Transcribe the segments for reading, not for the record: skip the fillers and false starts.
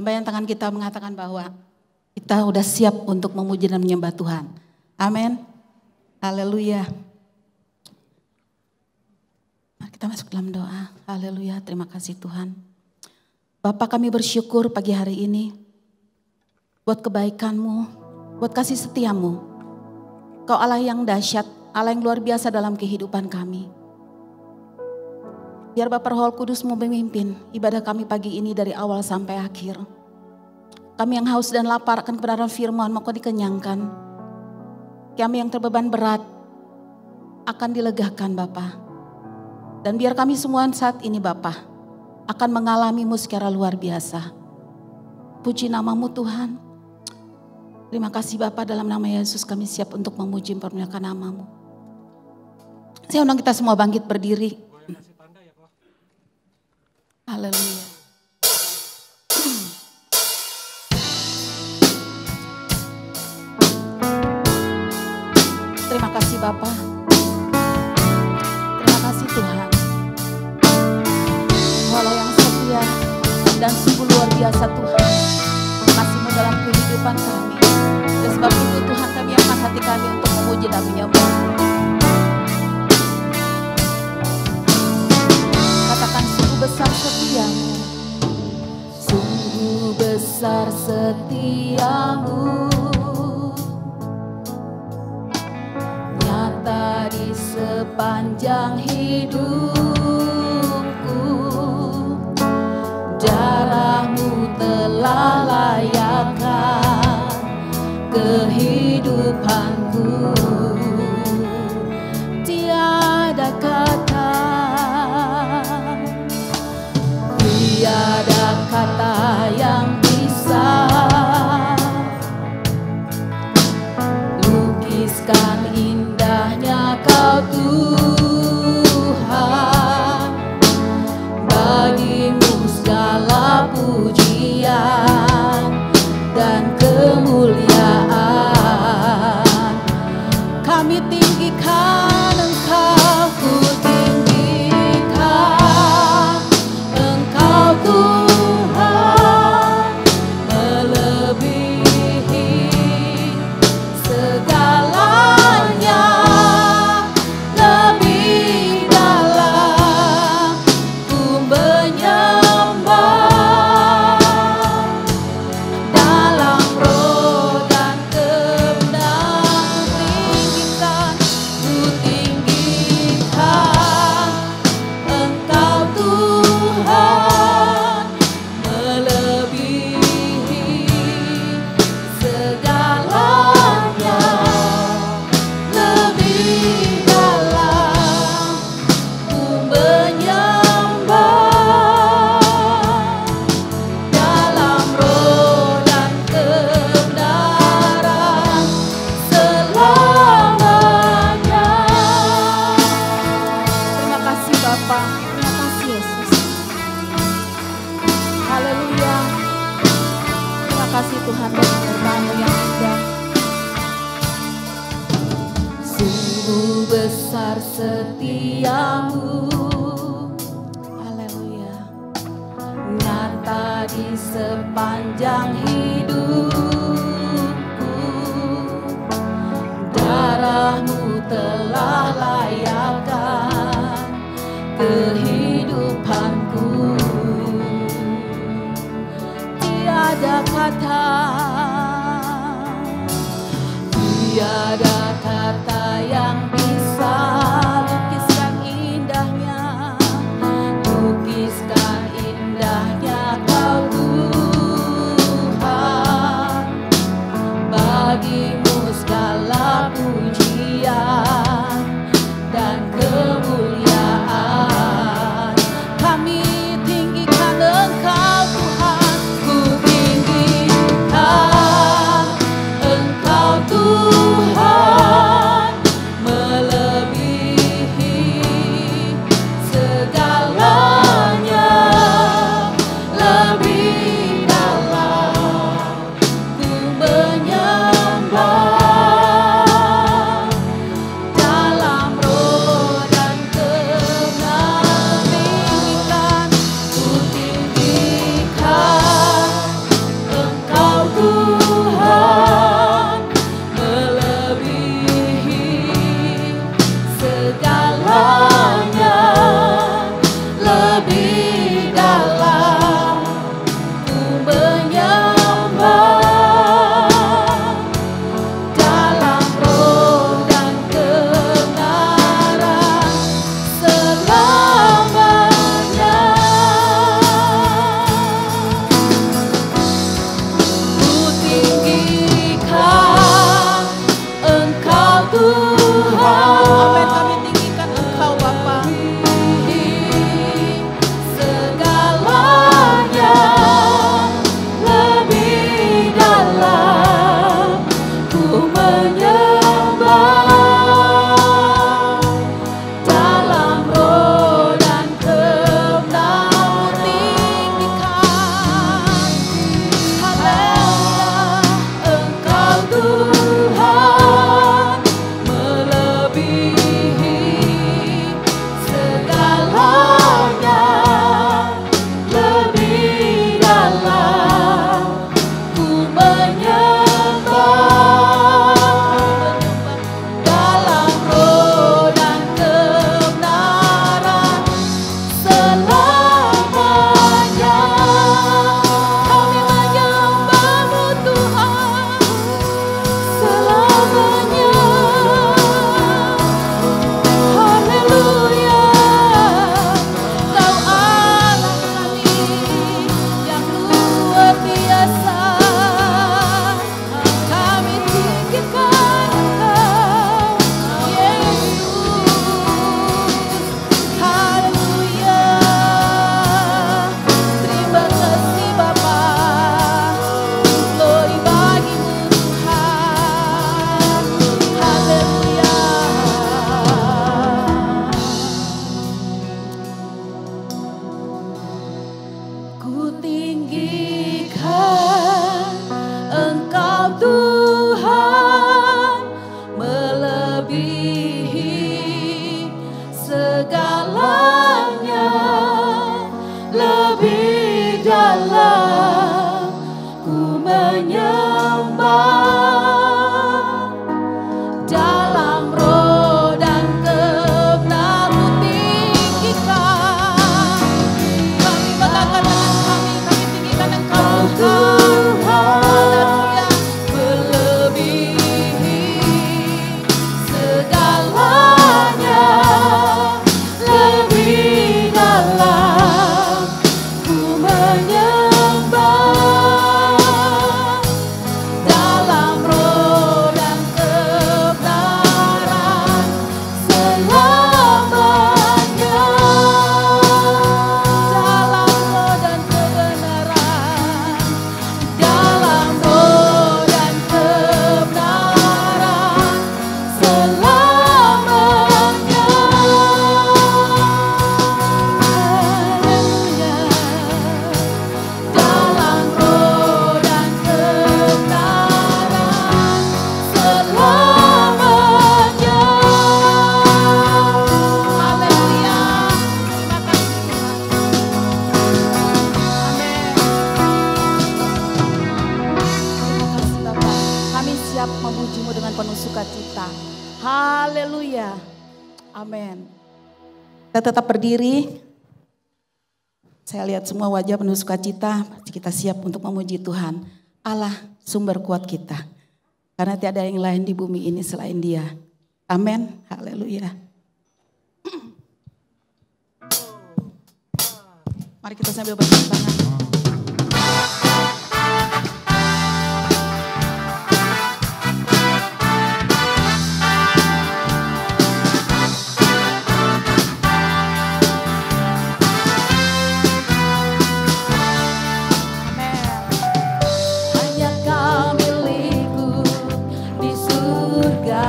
Lambaikan tangan kita mengatakan bahwa kita udah siap untuk memuji dan menyembah Tuhan. Amin. Haleluya. Mari kita masuk dalam doa. Haleluya. Terima kasih Tuhan. Bapa, kami bersyukur pagi hari ini buat kebaikan-Mu, buat kasih setia-Mu. Kau Allah yang dahsyat, Allah yang luar biasa dalam kehidupan kami. Biar Bapa Roh Kudus-Mu memimpin ibadah kami pagi ini dari awal sampai akhir. Kami yang haus dan lapar akan kebenaran firman, maka dikenyangkan. Kami yang terbeban berat akan dilegakan Bapa. Dan biar kami semua saat ini Bapa akan mengalami-Mu secara luar biasa. Puji nama-Mu Tuhan. Terima kasih Bapa, dalam nama Yesus kami siap untuk memuji mempermuliakan nama-Mu. Saya undang kita semua bangkit berdiri. Haleluya. Terima kasih Bapa. Terima kasih Tuhan. Walau yang setia dan sungguh luar biasa Tuhan. Kasih-Mu dalam kehidupan kami. Dan sebab itu Tuhan, kami angkat hati kami untuk memuji dan menyembah. Katakan sungguh besar setia-Mu. Sungguh besar setia-Mu. Nyata di sepanjang hidupku. Darah-Mu telah layakkan kehidupanku. Tiada kata, tiada kata yang bisa lukiskan indahnya Kau Tuhan. Bagi-Mu segala pujian dan kemuliaan. Kami tinggikan Engkau, ku tinggikan Engkau Tuhan, melebihi segalanya. Lebih dalam ku menyembah, dalam roh dan kebenaran tinggikan, ku tinggikan Engkau Tuhan, melebihi segalanya. Lebih dalam ku menyembah, dalam roh dan kebenaran selamanya. Terima kasih Bapa, terima kasih Yesus. Haleluya. Terima kasih Tuhan bagi firman-Mu yang indah. Sungguh besar setia-Mu. Haleluya. Nyata di sepanjang hidupku. Darah-Mu telah layakkan kehidupanku. Tiada kata, tiada kata yang bisa lukiskan indahnya, lukiskan indahnya Kau Tuhan. Bagi-Mu segala pujian dan kemuliaan. Kami tinggikan Engkau Tuhan, ku tinggikan lebih dalam ku menyembah, dalam roh dan kebenaran ku tinggikan. Kami banggakan dengan kami tinggikan Engkau Tuhan. Melebihi segalanya, lebih dalam ku menyembah, dalam roh dan kebenaran selamanya, dalam roh dan kebenaran, dalam roh dan kebenaran selamanya. Haleluya. Dalam roh dan kebenaran selamanya. Haleluya. Terima kasih Tuhan. Amin. Terima kasih Bapak. Kami siap memuji-Mu dengan penuh sukacita. Haleluya. Amin. Kita tetap berdiri. Saya lihat semua wajah penuh sukacita. Kita siap untuk memuji Tuhan. Allah sumber kuat kita. Karena tiada yang lain di bumi ini selain Dia. Amin. Haleluya. Mari kita sambil bertepuk tangan. Hanya Kau milikku di surga,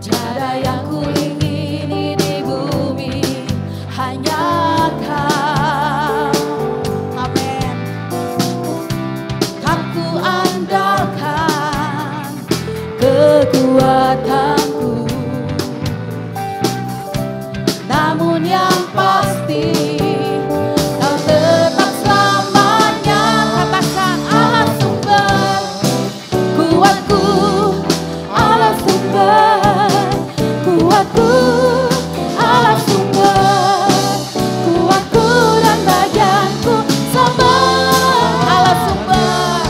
tiada yang ku ingini di bumi, hanya Kau. Amin. Kan ku andalkan kekuatanku, namun yang pasti Kau tetap selamanya. Katakan Allah sumber kuatku, Allah sumber kuatku, Allah sumber kuatku dan bagianku sama. Allah sumber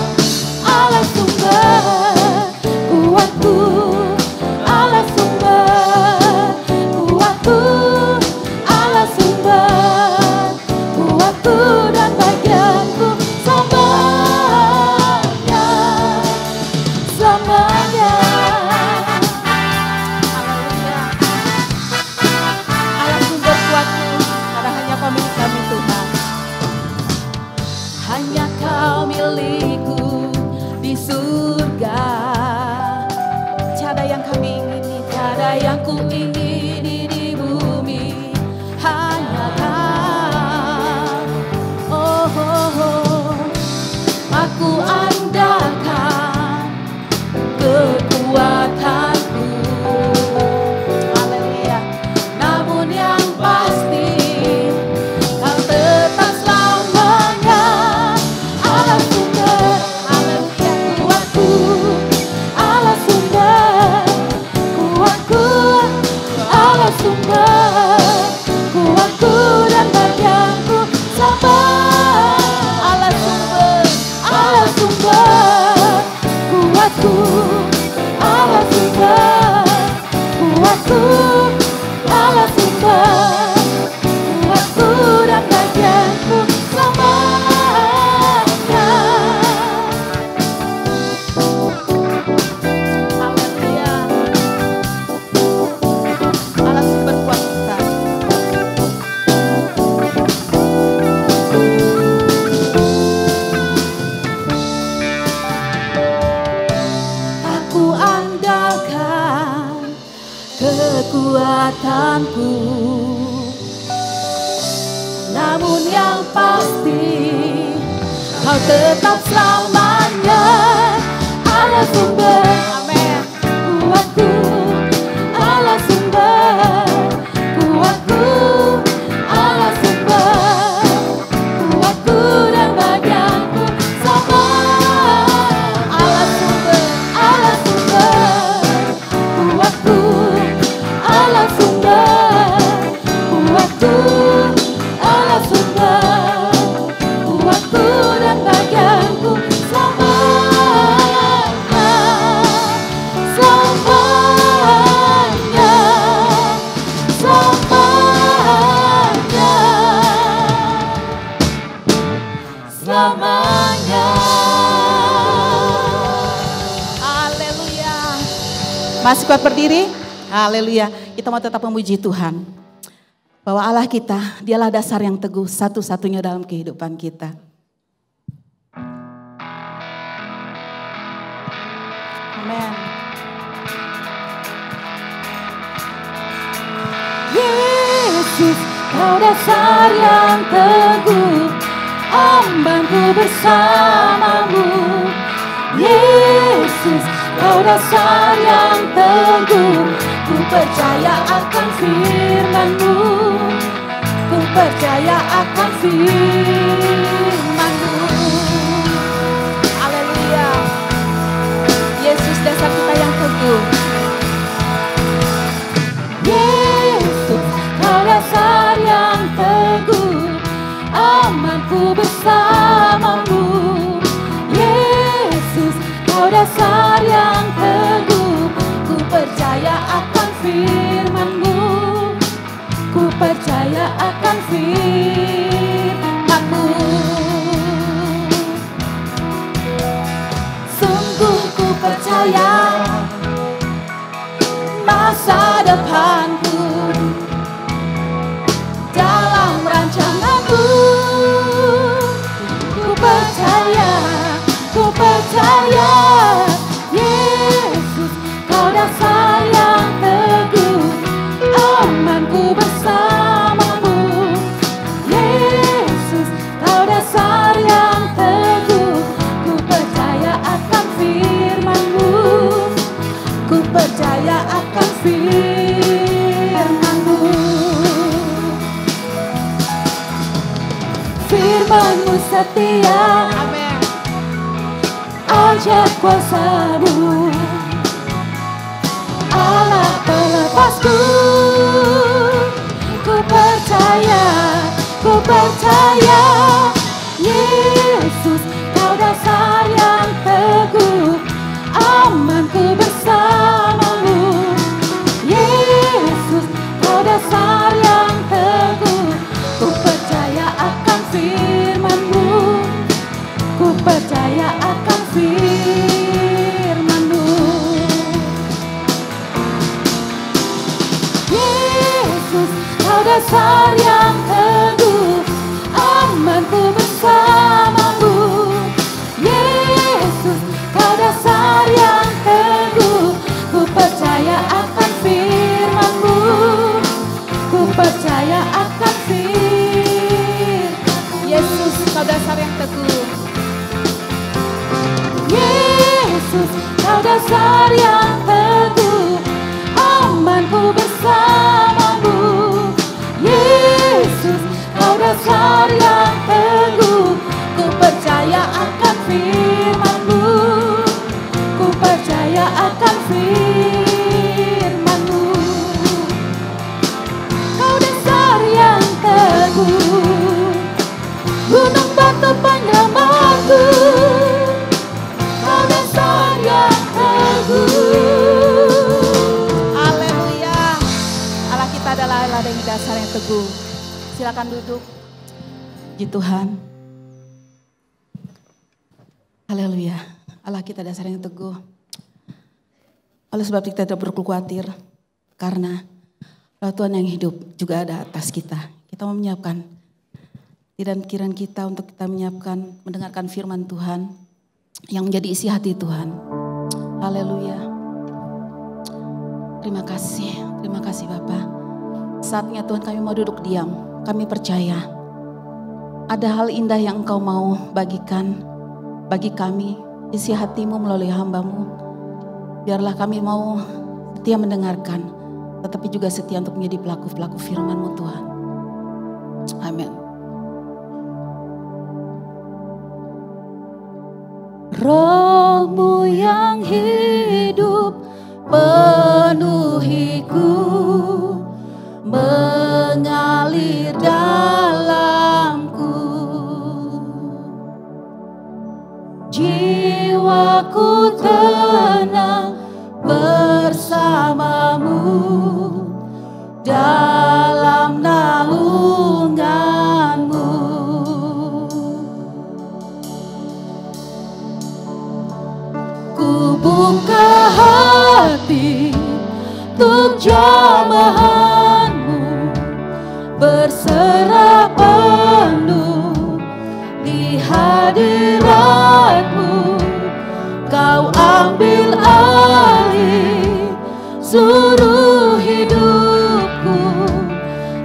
kuatku, Allah sumber kuatku, Allah sumber kuatku dan bagianku selamanya, selamanya. Haleluya. Allah sumber kuatku, karena hanya Kau milik kami Tuhan. Hanya Kau milikku di surga, tiada yang kami ingini, tiada yang ku ingini di bumi, hanya Kau. Oh, oh, oh. Aku andalkan kekuatanku. Haleluya. Namun yang pasti Kau tetap selamanya. Allah sumber, haleluya, kuatku, Allah sumber kuatku, Allah sumber kuatku dan bagianku sama. Allah sumber kuatku, Allah sumber kuatku, Allah sumber kuatku dan bagianku selamanya. Haleluya. Allah sumber kuat kita. Aku andalkan kekuatanku, namun yang pasti Kau tetap selamanya. Allah sumber, amin, kuatku, Allah sumber kuatku, Masih kuat berdiri? Haleluya. Kita mau tetap memuji Tuhan. Bahwa Allah kita, dialah dasar yang teguh satu-satunya dalam kehidupan kita. Amin. Yesus, Kau dasar yang teguh, ambanku bersamamu. Yesus, Kau dasar yang teguh, ku percaya akan firman-Mu, ku percaya akan firman-Mu. Haleluya. Yesus, dasar kita yang teguh. Yesus, Kau dasar yang teguh, amanku bersamamu. Yesus, Kau dasar yang teguh, ku percaya akan firman-Mu, ku percaya akan firman-Mu. Sungguh ku percaya masa depanku dalam rancangan-Mu. Ku percaya, ku percaya. Yesus, Kau dasar yang teguh, amanku bersamamu. Yesus, Kau dasar yang teguh, ku percaya akan firman-Mu, ku percaya akan firman-Mu. Firman-Mu setia, ajaib kuasa-Mu, Allah pelepasku. Ku percaya, ku percaya. Yesus, Kau dasar yang teguh, amanku bersamamu. Yesus, Kau dasar yang teguh, ku percaya akan firman-Mu, ku percaya akan firman-Mu. Yesus, Kau dasar yang teguh, amanku bersamamu. Yesus, Kau dasar yang teguh, ku percaya akan firman-Mu, ku percaya akan firman-Mu. Yesus, Kau dasar yang teguh. Yesus, Kau dasar yang teguh, amanku bersamamu. Yesus, Kau dasar yang teguh, ku percaya akan firman-Mu, ku percaya akan firman-Mu. Kau dasar yang teguh, gunung batu penyelamatku. Kau dasar yang teguh. Haleluya. Allah kita adalah Allah yang dasar yang teguh. Silakan duduk. Puji Tuhan. Haleluya. Allah kita dasar yang teguh. Oleh sebab kita tidak perlu khawatir. Karena Roh Tuhan yang hidup juga ada atas kita. Kita mau menyiapkan dan pikiran kita untuk kita menyiapkan, mendengarkan firman Tuhan yang menjadi isi hati Tuhan. Haleluya. Terima kasih Bapa. Saatnya Tuhan kami mau duduk diam. Kami percaya ada hal indah yang Engkau mau bagikan bagi kami, isi hati-Mu melalui hamba-Mu. Biarlah kami mau setia mendengarkan, tetapi juga setia untuk menjadi pelaku-pelaku firman-Mu Tuhan. Amin. Roh-Mu yang hidup penuhiku, mengalir dalamku. Jiwaku tenang bersamamu dalam naungan-Mu. Ku buka hati jamahan-Mu berserah penuh di hadirat-Mu. Kau ambil alih seluruh hidupku,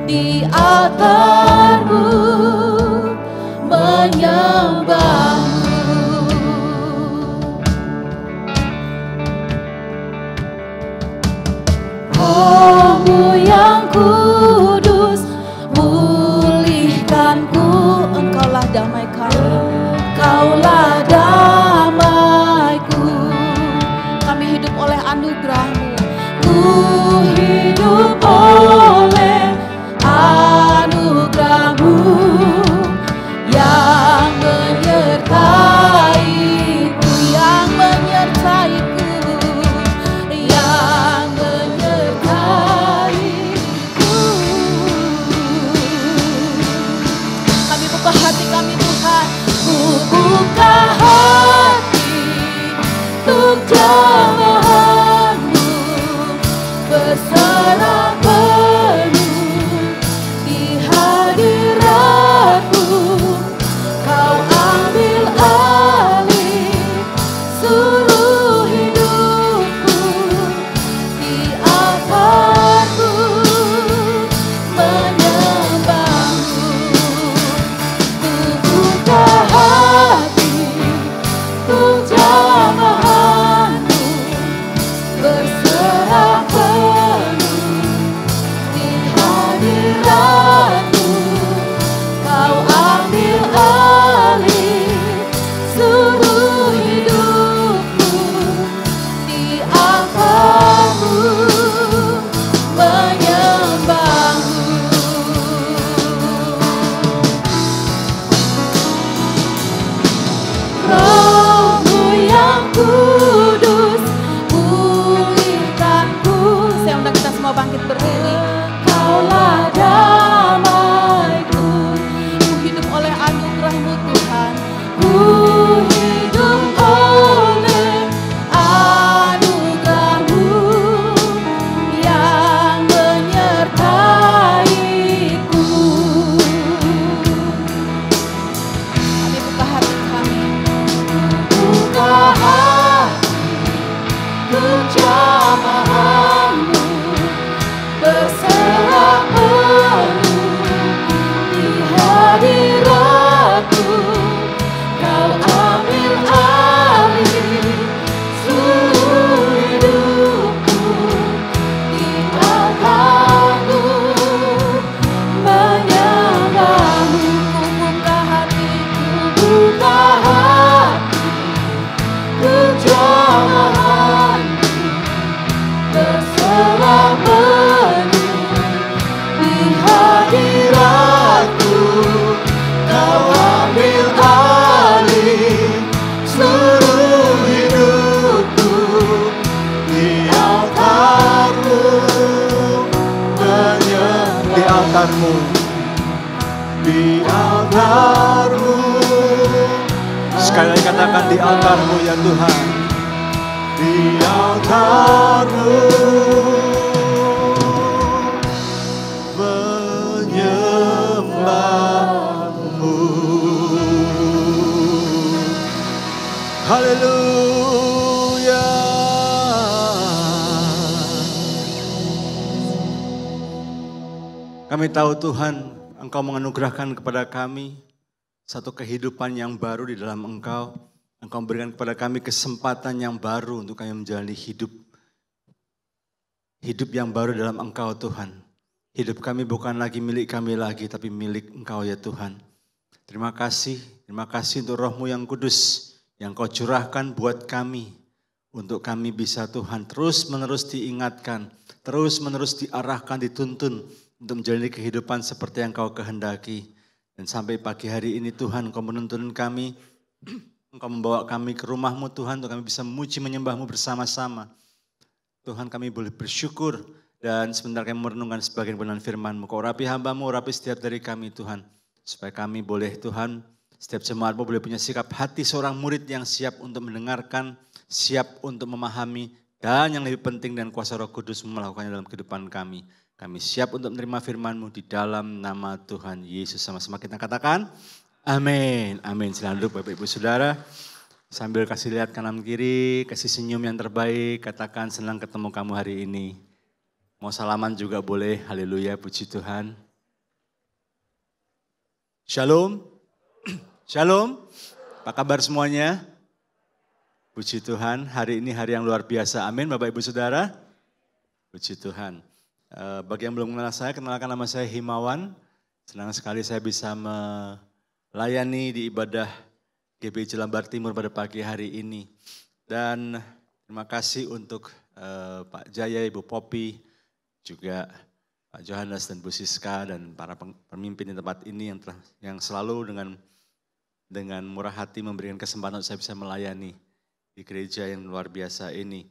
di altar-Mu menyembah-Mu. Roh-Mu yang kudus, pulihkanku. Engkaulah damai kami, Engkaulah damaiku. Kami hidup oleh anugerah-Mu. Ku hidup oleh anugerah-Mu yang menyertai-Ku, yang menyertai-Ku, yang menyertai-Ku. Kami buka hati kami, Tuhan. Ku buka hati untuk jamahan-Mu berserah penuh di hadirat-Mu. Kau ambil alih seluruh hidupku, di altar-Mu menyembah-Mu. Ku buka hati untuk jamahan-Mu berserah penuh di hadirat-Mu. Kau ambil alih seluruh hidupku, di altar-Mu menyembah-Mu. Roh-Mu yang kudus, pulihkanku. Saya undang kita semua bangkit berdiri. Engkaulah damaiku. Ku hidup oleh anugerah-Mu, Tuhan. Ku hidup oleh anugerah-Mu yang menyertai-Ku. Kami buka hati kami, buka hati untuk jamahan-Mu berserah penuh di hadirat-Mu. Kau ambil alih seluruh hidupku, di altar-Mu menyembah-Mu. Ku buka hatiku, buka hati untuk jamahan-Mu berserah penuh di hadirat-Mu. Kau ambil alih seluruh hidupku, di altar-Mu menyembah. Di altar-Mu, di altar-Mu. Sekali lagi katakan di altar-Mu ya Tuhan. Di altar-Mu menyembah-Mu. Haleluya. Kami tahu Tuhan, Engkau menganugerahkan kepada kami satu kehidupan yang baru di dalam Engkau. Engkau memberikan kepada kami kesempatan yang baru untuk kami menjalani hidup yang baru dalam Engkau Tuhan. Hidup kami bukan lagi milik kami lagi, tapi milik Engkau ya Tuhan. Terima kasih untuk Roh-Mu yang kudus yang Kau curahkan buat kami. Untuk kami bisa Tuhan terus menerus diingatkan, terus menerus diarahkan, dituntun untuk menjalani kehidupan seperti yang Kau kehendaki. Dan sampai pagi hari ini Tuhan Engkau menuntun kami, Engkau membawa kami ke rumah-Mu Tuhan untuk kami bisa memuji menyembah-Mu bersama-sama. Tuhan kami boleh bersyukur dan sebentar kami merenungkan sebagian kebenaran firman-Mu. Kau urapi hamba-Mu, urapi setiap dari kami Tuhan. Supaya kami boleh Tuhan, setiap jemaat-Mu boleh punya sikap hati seorang murid yang siap untuk mendengarkan, siap untuk memahami Dan yang lebih penting dan kuasa Roh Kudus melakukannya dalam kehidupan kami. Kami siap untuk menerima firman-Mu di dalam nama Tuhan Yesus. Sama-sama kita katakan, amin. Amin. Silakan duduk Bapak Ibu Saudara. Sambil kasih lihat kanan kiri, kasih senyum yang terbaik. Katakan senang ketemu kamu hari ini. Mau salaman juga boleh, haleluya, puji Tuhan. Shalom. Shalom. Apa kabar semuanya? Puji Tuhan, hari ini hari yang luar biasa. Amin Bapak Ibu Saudara. Puji Tuhan. Bagi yang belum mengenal saya, kenalkan nama saya Himawan. Senang sekali saya bisa melayani di ibadah GBI Jelambar Timur pada pagi hari ini. Dan terima kasih untuk Pak Jaya, Ibu Popi, juga Pak Johannes dan Bu Siska dan para pemimpin di tempat ini yang selalu dengan murah hati memberikan kesempatan untuk saya bisa melayani di gereja yang luar biasa ini.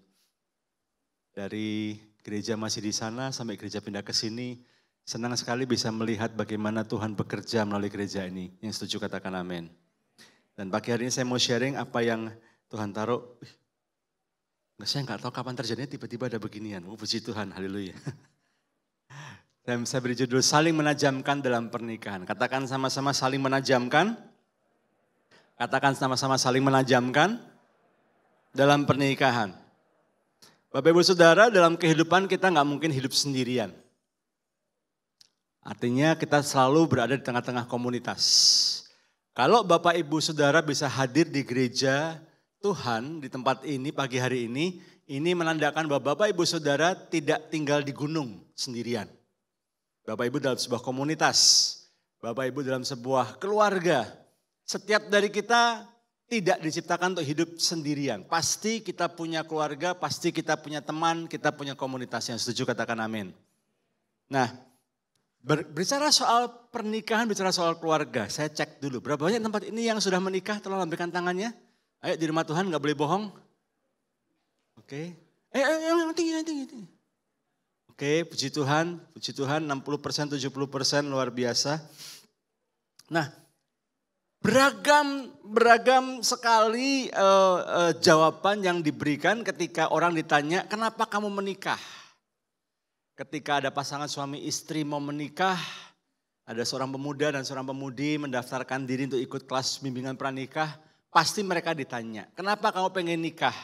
Dari gereja masih di sana sampai gereja pindah ke sini, senang sekali bisa melihat bagaimana Tuhan bekerja melalui gereja ini. Yang setuju katakan amin. Dan pagi hari ini saya mau sharing apa yang Tuhan taruh. Saya nggak tahu kapan terjadinya tiba-tiba ada beginian. Puji Tuhan, haleluya. Dan saya beri judul saling menajamkan dalam pernikahan. Katakan sama-sama saling menajamkan. Katakan sama-sama saling menajamkan dalam pernikahan. Bapak Ibu Saudara, dalam kehidupan kita nggak mungkin hidup sendirian. Artinya kita selalu berada di tengah-tengah komunitas. Kalau Bapak Ibu Saudara bisa hadir di gereja Tuhan di tempat ini pagi hari ini menandakan bahwa Bapak Ibu Saudara tidak tinggal di gunung sendirian. Bapak Ibu dalam sebuah komunitas, Bapak Ibu dalam sebuah keluarga. Setiap dari kita tidak diciptakan untuk hidup sendirian. Pasti kita punya keluarga, pasti kita punya teman, kita punya komunitas. Yang setuju katakan amin. Nah, berbicara soal pernikahan, bicara soal keluarga. Saya cek dulu, berapa banyak tempat ini yang sudah menikah, tolong lambaikan tangannya. Ayo di rumah Tuhan, gak boleh bohong. Oke. Yang tinggi. Oke, puji Tuhan 60%, 70% luar biasa. Nah, beragam sekali jawaban yang diberikan ketika orang ditanya, kenapa kamu menikah? Ketika ada pasangan suami istri mau menikah, ada seorang pemuda dan seorang pemudi mendaftarkan diri untuk ikut kelas bimbingan pranikah, pasti mereka ditanya, kenapa kamu pengen nikah?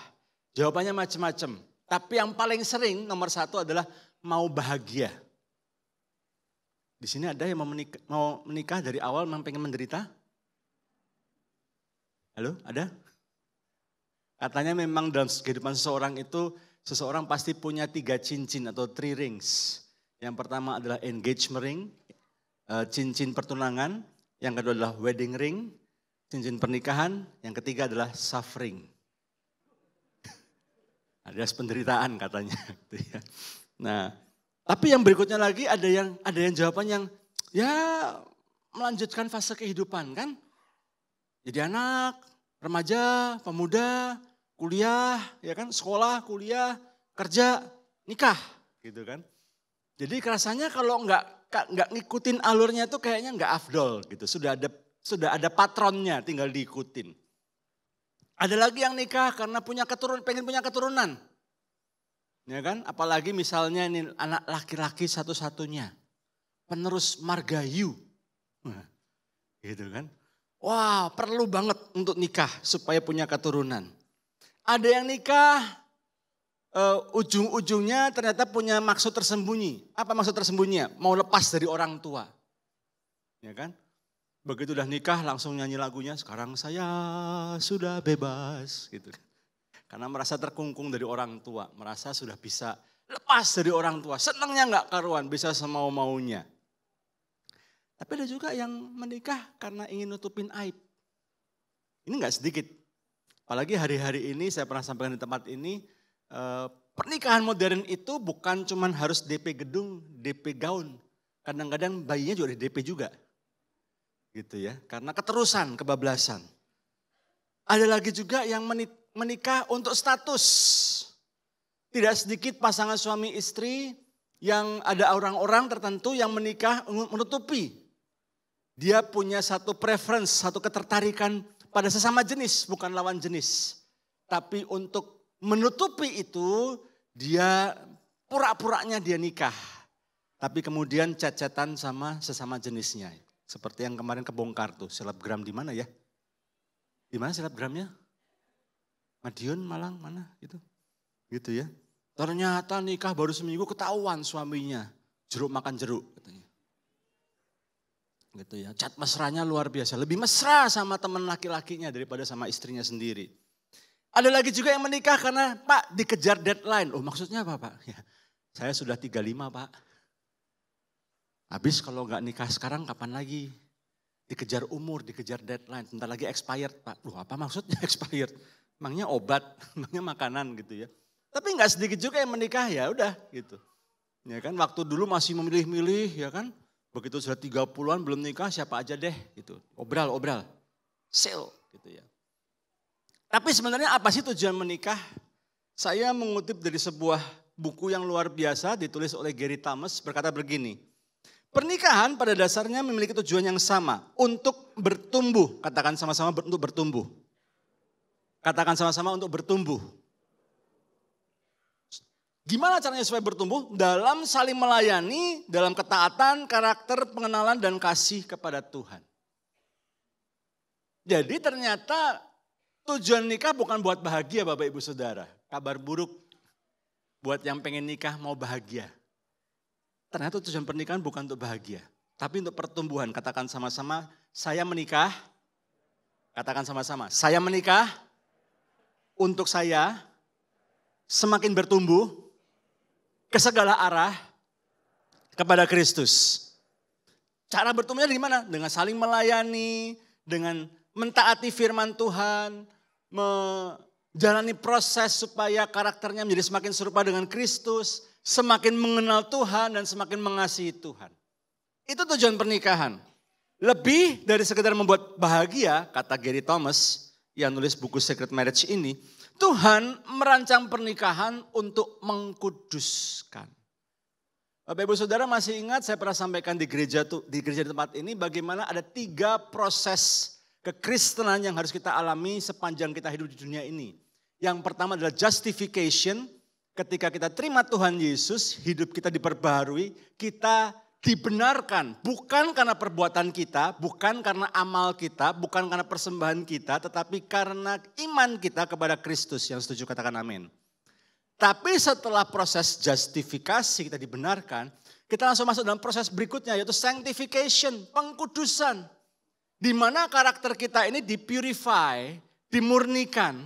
Jawabannya macam-macam. Tapi yang paling sering nomor satu adalah mau bahagia. Di sini ada yang mau menikah dari awal memang pengen menderita? Halo, ada? Katanya memang dalam kehidupan seseorang pasti punya 3 cincin atau 3 rings. Yang pertama adalah engagement ring, cincin pertunangan. Yang kedua adalah wedding ring, cincin pernikahan. Yang ketiga adalah suffering. Ada penderitaan katanya. Nah, tapi yang berikutnya lagi ada yang jawaban yang ya melanjutkan fase kehidupan kan. Jadi anak, remaja, pemuda, kuliah, ya kan, sekolah, kuliah, kerja, nikah, gitu kan. Jadi rasanya kalau nggak ngikutin alurnya itu kayaknya nggak afdol, gitu. Sudah ada patronnya, tinggal diikutin. Ada lagi yang nikah karena pengen punya keturunan, ya kan. Apalagi misalnya ini anak laki-laki satu-satunya, penerus margahayu, gitu kan. Wah, perlu banget untuk nikah supaya punya keturunan. Ada yang nikah ujung-ujungnya ternyata punya maksud tersembunyi. Apa maksud tersembunyinya? Mau lepas dari orang tua. Ya kan? Begitu udah nikah langsung nyanyi lagunya, sekarang saya sudah bebas gitu. Karena merasa terkungkung dari orang tua, merasa sudah bisa lepas dari orang tua. Senangnya nggak karuan, bisa semau-maunya. Tapi ada juga yang menikah karena ingin nutupin aib. Ini nggak sedikit. Apalagi hari-hari ini saya pernah sampaikan di tempat ini, pernikahan modern itu bukan cuma harus DP gedung, DP gaun. Kadang-kadang bayinya juga di DP juga. Gitu ya, karena keterusan, kebablasan. Ada lagi juga yang menikah untuk status. Tidak sedikit pasangan suami istri yang ada orang-orang tertentu yang menikah menutupi. Dia punya satu preference, satu ketertarikan pada sesama jenis, bukan lawan jenis. Tapi untuk menutupi itu, dia pura-puranya dia nikah. Tapi kemudian chat-chatan sama sesama jenisnya. Seperti yang kemarin kebongkar tuh, selebgram di mana ya? Di mana selebgramnya? Madiun, Malang, mana gitu. Gitu ya. Ternyata nikah baru seminggu ketahuan suaminya. Jeruk makan jeruk katanya. Gitu ya. Chat mesranya luar biasa. Lebih mesra sama teman laki-lakinya daripada sama istrinya sendiri. Ada lagi juga yang menikah karena Pak dikejar deadline. Oh maksudnya apa Pak? Ya, saya sudah 35 Pak. Habis kalau nggak nikah sekarang kapan lagi? Dikejar umur, dikejar deadline. Bentar lagi expired Pak. Loh apa maksudnya expired? Emangnya obat, emangnya makanan gitu ya. Tapi nggak sedikit juga yang menikah ya udah gitu. Ya kan waktu dulu masih memilih-milih ya kan. Begitu sudah 30-an belum nikah siapa aja deh gitu. Obral. Sale gitu ya. Tapi sebenarnya apa sih tujuan menikah? Saya mengutip dari sebuah buku yang luar biasa ditulis oleh Gary Thomas berkata begini. Pernikahan pada dasarnya memiliki tujuan yang sama. Untuk bertumbuh. Katakan sama-sama untuk bertumbuh. Katakan sama-sama untuk bertumbuh. Gimana caranya supaya bertumbuh? Dalam saling melayani, dalam ketaatan, karakter, pengenalan, dan kasih kepada Tuhan. Jadi ternyata tujuan nikah bukan buat bahagia Bapak Ibu Saudara. Kabar buruk buat yang pengen nikah mau bahagia. Ternyata tujuan pernikahan bukan untuk bahagia. Tapi untuk pertumbuhan. Katakan sama-sama, saya menikah. Katakan sama-sama, saya menikah untuk saya semakin bertumbuh ke segala arah kepada Kristus. Cara bertumbuhnya gimana? Dengan saling melayani, dengan mentaati firman Tuhan, menjalani proses supaya karakternya menjadi semakin serupa dengan Kristus, semakin mengenal Tuhan dan semakin mengasihi Tuhan. Itu tujuan pernikahan. Lebih dari sekedar membuat bahagia, kata Gary Thomas yang nulis buku Secret Marriage ini, Tuhan merancang pernikahan untuk mengkuduskan. Bapak Ibu Saudara masih ingat saya pernah sampaikan di gereja tempat ini bagaimana ada 3 proses kekristenan yang harus kita alami sepanjang kita hidup di dunia ini. Yang pertama adalah justification, ketika kita terima Tuhan Yesus, hidup kita diperbaharui, kita dibenarkan bukan karena perbuatan kita, bukan karena amal kita, bukan karena persembahan kita, tetapi karena iman kita kepada Kristus. Yang setuju katakan amin. Tapi setelah proses justifikasi kita dibenarkan, kita langsung masuk dalam proses berikutnya yaitu sanctification, pengkudusan. Di mana karakter kita ini dipurify, dimurnikan,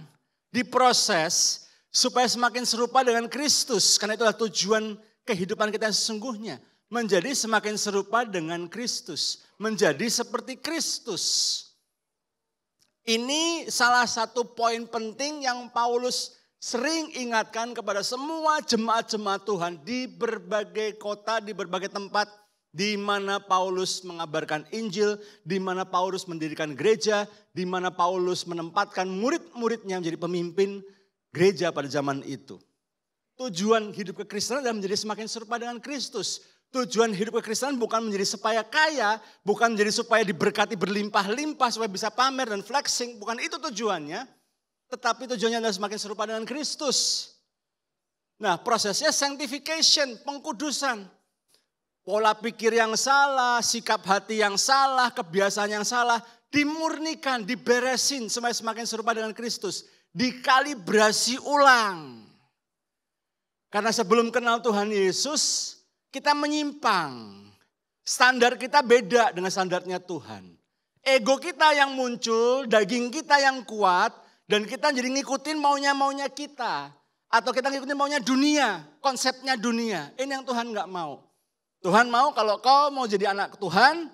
diproses supaya semakin serupa dengan Kristus. Karena itulah tujuan kehidupan kita yang sesungguhnya. Menjadi semakin serupa dengan Kristus. Menjadi seperti Kristus. Ini salah satu poin penting yang Paulus sering ingatkan kepada semua jemaat-jemaat Tuhan di berbagai kota, di berbagai tempat. Di mana Paulus mengabarkan Injil, di mana Paulus mendirikan gereja, di mana Paulus menempatkan murid-muridnya menjadi pemimpin gereja pada zaman itu. Tujuan hidup kekristenan adalah menjadi semakin serupa dengan Kristus. Tujuan hidup kekristenan bukan menjadi supaya kaya, bukan menjadi supaya diberkati berlimpah-limpah, supaya bisa pamer dan flexing. Bukan itu tujuannya, tetapi tujuannya adalah semakin serupa dengan Kristus. Nah prosesnya sanctification, pengkudusan. Pola pikir yang salah, sikap hati yang salah, kebiasaan yang salah, dimurnikan, diberesin supaya semakin serupa dengan Kristus. Dikalibrasi ulang. Karena sebelum kenal Tuhan Yesus, kita menyimpang. Standar kita beda dengan standarnya Tuhan. Ego kita yang muncul, daging kita yang kuat, dan kita jadi ngikutin maunya kita. Atau kita ngikutin maunya dunia, konsepnya dunia. Ini yang Tuhan gak mau. Tuhan mau kalau kau mau jadi anak Tuhan,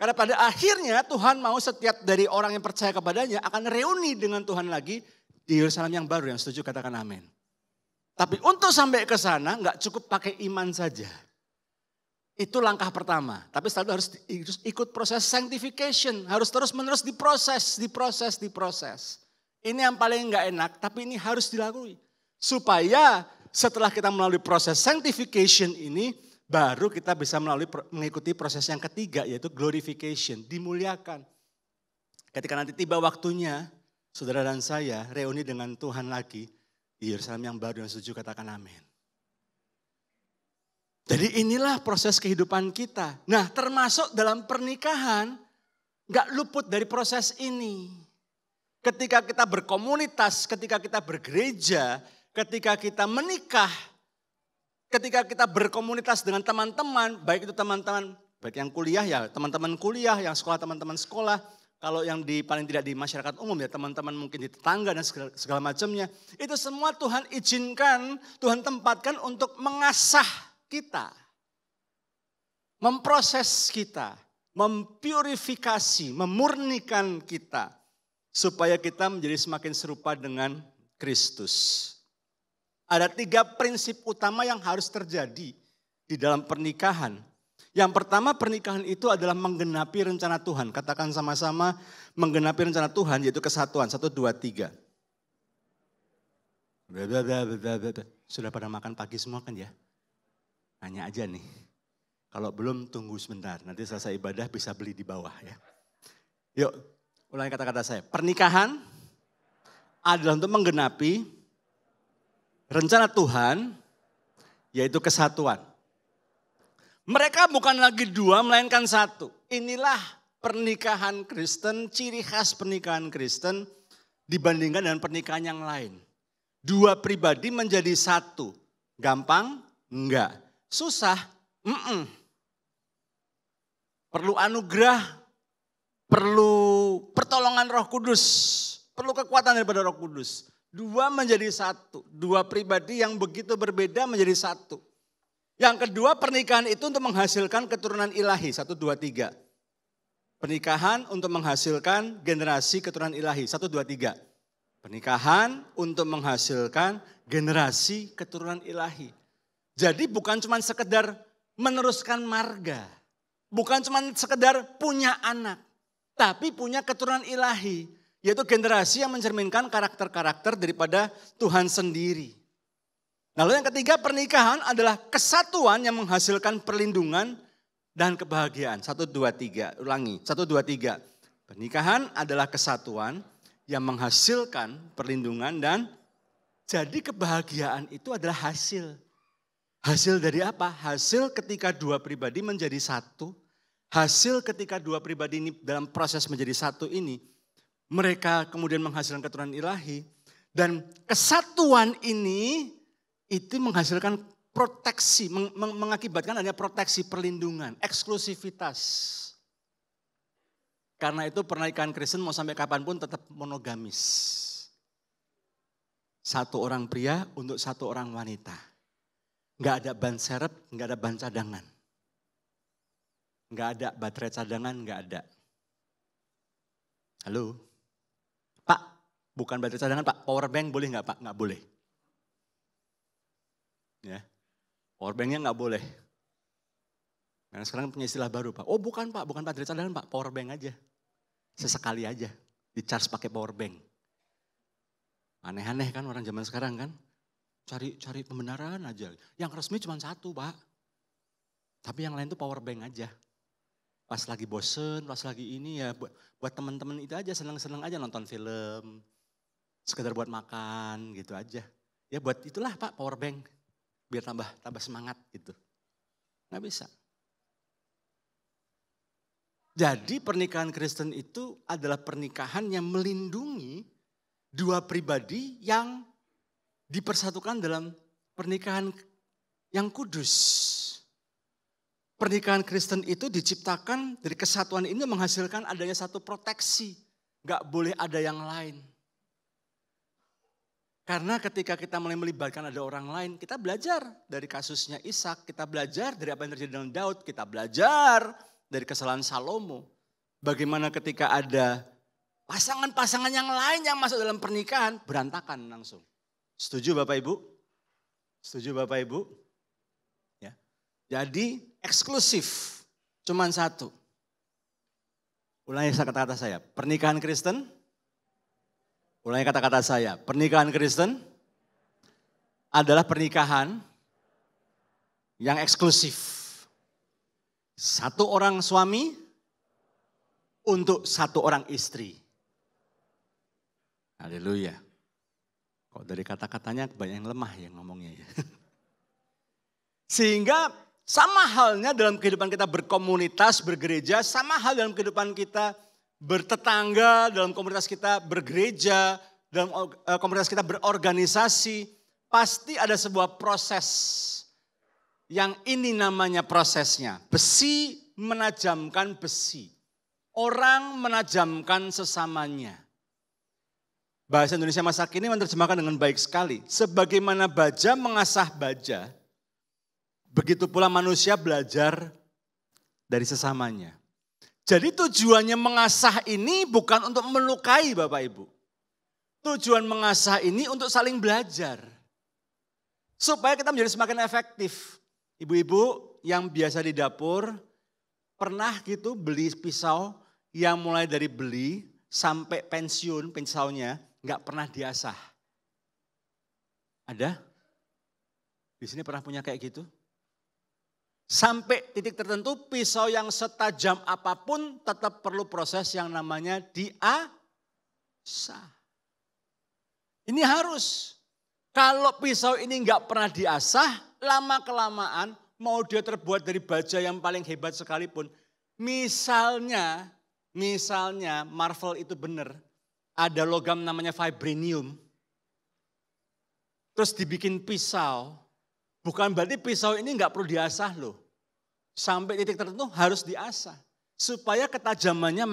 karena pada akhirnya Tuhan mau setiap dari orang yang percaya kepadanya akan reuni dengan Tuhan lagi di Yerusalem yang baru. Yang setuju katakan amin. Tapi untuk sampai ke sana nggak cukup pakai iman saja. Itu langkah pertama. Tapi setelah itu harus ikut proses sanctification. Harus terus-menerus diproses. Ini yang paling nggak enak, tapi ini harus dilalui. Supaya setelah kita melalui proses sanctification ini, baru kita bisa mengikuti proses yang ketiga, yaitu glorification, dimuliakan. Ketika nanti tiba waktunya, saudara dan saya reuni dengan Tuhan lagi, Yerusalem yang baru yang setuju katakan amin. Jadi inilah proses kehidupan kita. Nah termasuk dalam pernikahan gak luput dari proses ini. Ketika kita berkomunitas, ketika kita bergereja, ketika kita menikah, ketika kita berkomunitas dengan teman-teman, baik itu teman-teman, baik yang kuliah ya teman-teman kuliah, yang sekolah teman-teman sekolah, kalau yang paling tidak di masyarakat umum ya teman-teman mungkin di tetangga dan segala macamnya. Itu semua Tuhan izinkan, Tuhan tempatkan untuk mengasah kita. Memproses kita, mempurifikasi, memurnikan kita. Supaya kita menjadi semakin serupa dengan Kristus. Ada 3 prinsip utama yang harus terjadi di dalam pernikahan. Yang pertama pernikahan itu adalah menggenapi rencana Tuhan. Katakan sama-sama menggenapi rencana Tuhan yaitu kesatuan. 1, 2, 3. Sudah pada makan pagi semua kan ya? Tanya aja nih. Kalau belum tunggu sebentar. Nanti selesai ibadah bisa beli di bawah ya. Yuk ulangi kata-kata saya. Pernikahan adalah untuk menggenapi rencana Tuhan yaitu kesatuan. Mereka bukan lagi 2 melainkan 1. Inilah pernikahan Kristen, ciri khas pernikahan Kristen dibandingkan dengan pernikahan yang lain. 2 pribadi menjadi 1. Gampang? Enggak. Susah? Perlu anugerah, perlu pertolongan Roh Kudus, perlu kekuatan daripada Roh Kudus. 2 menjadi 1. 2 pribadi yang begitu berbeda menjadi 1. Yang kedua pernikahan itu untuk menghasilkan keturunan ilahi. 1, 2, 3. Pernikahan untuk menghasilkan generasi keturunan ilahi. 1, 2, 3. Pernikahan untuk menghasilkan generasi keturunan ilahi. Jadi bukan cuma sekedar meneruskan marga. Bukan cuma sekedar punya anak. Tapi punya keturunan ilahi. Yaitu generasi yang mencerminkan karakter-karakter daripada Tuhan sendiri. Lalu yang ketiga pernikahan adalah kesatuan yang menghasilkan perlindungan dan kebahagiaan. 1, 2, 3. Ulangi. 1, 2, 3. Pernikahan adalah kesatuan yang menghasilkan perlindungan dan jadi kebahagiaan itu adalah hasil. Hasil dari apa? Hasil ketika 2 pribadi menjadi 1. Hasil ketika 2 pribadi ini dalam proses menjadi 1 ini. Mereka kemudian menghasilkan keturunan ilahi. Dan kesatuan ini itu menghasilkan proteksi, mengakibatkan adanya proteksi perlindungan, eksklusivitas. Karena itu pernikahan Kristen mau sampai kapanpun tetap monogamis. 1 orang pria untuk 1 orang wanita. Enggak ada ban serep, enggak ada ban cadangan. Enggak ada baterai cadangan, enggak ada. Halo? Pak, bukan baterai cadangan Pak, power bank boleh enggak Pak? Enggak boleh. Ya, powerbanknya nggak boleh. Karena sekarang punya istilah baru Pak. Oh bukan Pak, bukan baterai cadangan Pak, powerbank aja. Sesekali aja, di-charge pakai powerbank. Aneh-aneh kan orang zaman sekarang kan. Cari pembenaran aja. Yang resmi cuma 1 Pak. Tapi yang lain tuh powerbank aja. Pas lagi bosen, pas lagi ini ya buat teman-teman itu aja, seneng-seneng aja nonton film. Sekedar buat makan gitu aja. Ya buat itulah Pak powerbank. Biar tambah semangat gitu. Nggak bisa. Jadi pernikahan Kristen itu adalah pernikahan yang melindungi 2 pribadi yang dipersatukan dalam pernikahan yang kudus. Pernikahan Kristen itu diciptakan dari kesatuan ini menghasilkan adanya satu proteksi. Nggak boleh ada yang lain. Karena ketika kita mulai melibatkan ada orang lain, kita belajar dari kasusnya Ishak, kita belajar dari apa yang terjadi dengan Daud, kita belajar dari kesalahan Salomo. Bagaimana ketika ada pasangan-pasangan yang lain yang masuk dalam pernikahan, berantakan langsung. Setuju Bapak Ibu? Setuju Bapak Ibu? Ya. Jadi eksklusif, cuman 1. Ulangi kata-kata saya, pernikahan Kristen. Ulangi kata-kata saya, pernikahan Kristen adalah pernikahan yang eksklusif. 1 orang suami untuk 1 orang istri. Haleluya. Kok dari kata-katanya banyak yang lemah ya ngomongnya ya. Sehingga sama halnya dalam kehidupan kita berkomunitas, bergereja, sama hal dalam kehidupan kita bertetangga, dalam komunitas kita bergereja, dalam komunitas kita berorganisasi, pasti ada sebuah proses. Yang ini namanya prosesnya, besi menajamkan besi. Orang menajamkan sesamanya. Bahasa Indonesia masa kini menerjemahkan dengan baik sekali. Sebagaimana baja mengasah baja, begitu pula manusia belajar dari sesamanya. Jadi tujuannya mengasah ini bukan untuk melukai Bapak Ibu. Tujuan mengasah ini untuk saling belajar. Supaya kita menjadi semakin efektif. Ibu-ibu yang biasa di dapur, pernah gitu beli pisau yang mulai dari beli sampai pensiun pisaunya nggak pernah diasah. Ada? Di sini pernah punya kayak gitu? Sampai titik tertentu pisau yang setajam apapun tetap perlu proses yang namanya diasah. Ini harus. Kalau pisau ini nggak pernah diasah, lama-kelamaan mau dia terbuat dari baja yang paling hebat sekalipun. Misalnya Marvel itu benar. Ada logam namanya vibranium. Terus dibikin pisau. Bukan berarti pisau ini nggak perlu diasah loh. Sampai titik tertentu harus diasah. Supaya ketajamannya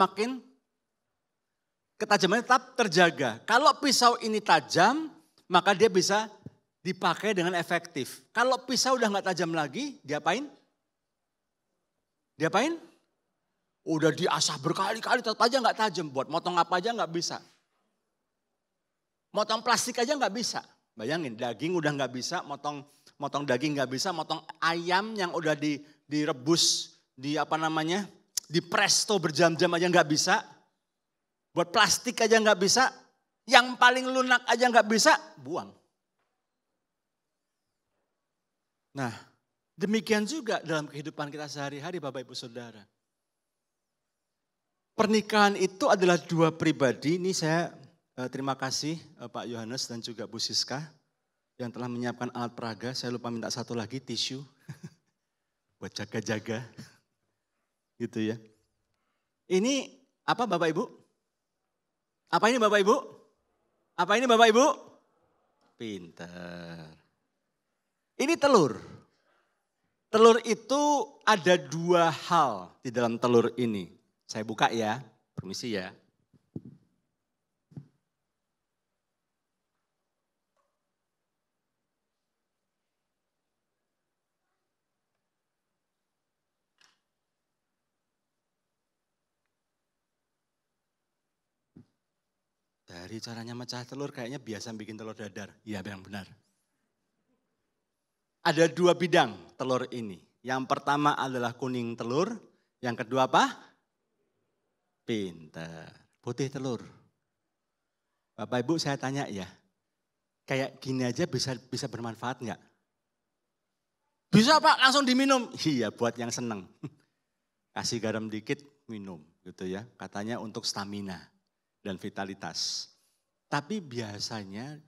tetap terjaga. Kalau pisau ini tajam, maka dia bisa dipakai dengan efektif. Kalau pisau udah nggak tajam lagi, diapain? Udah diasah berkali-kali tetap aja nggak tajam. Buat motong apa aja nggak bisa. Motong plastik aja nggak bisa. Bayangin daging udah nggak bisa, motong daging nggak bisa, motong ayam yang udah direbus, di presto berjam-jam aja nggak bisa. Buat plastik aja nggak bisa. Yang paling lunak aja nggak bisa, buang. Nah, demikian juga dalam kehidupan kita sehari-hari Bapak Ibu Saudara. Pernikahan itu adalah dua pribadi. Ini saya terima kasih Pak Yohanes dan juga Bu Siska yang telah menyiapkan alat peraga. Saya lupa minta satu lagi tisu buat jaga-jaga. Gitu ya. Ini apa Bapak Ibu? Apa ini Bapak Ibu? Apa ini Bapak Ibu? Pintar. Ini telur. Telur itu ada dua hal di dalam telur ini. Saya buka ya, permisi ya. Dari caranya mecah telur kayaknya biasa bikin telur dadar. Iya yang benar. Ada dua bidang telur ini. Yang pertama adalah kuning telur. Yang kedua apa? Pintar. Putih telur. Bapak Ibu saya tanya ya. Kayak gini aja bisa bermanfaat enggak? Bisa Pak langsung diminum. Iya buat yang seneng. Kasih garam dikit minum gitu ya. Katanya untuk stamina dan vitalitas. Tapi biasanya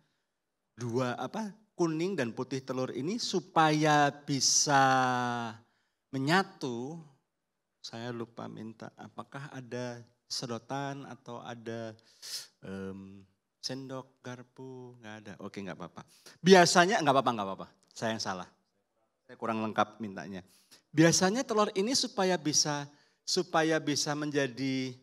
kuning dan putih telur ini supaya bisa menyatu, saya lupa minta apakah ada sedotan atau ada sendok, garpu, nggak ada. Oke nggak apa-apa. Biasanya nggak apa-apa. Saya yang salah. Saya kurang lengkap mintanya. Biasanya telur ini supaya bisa menjadi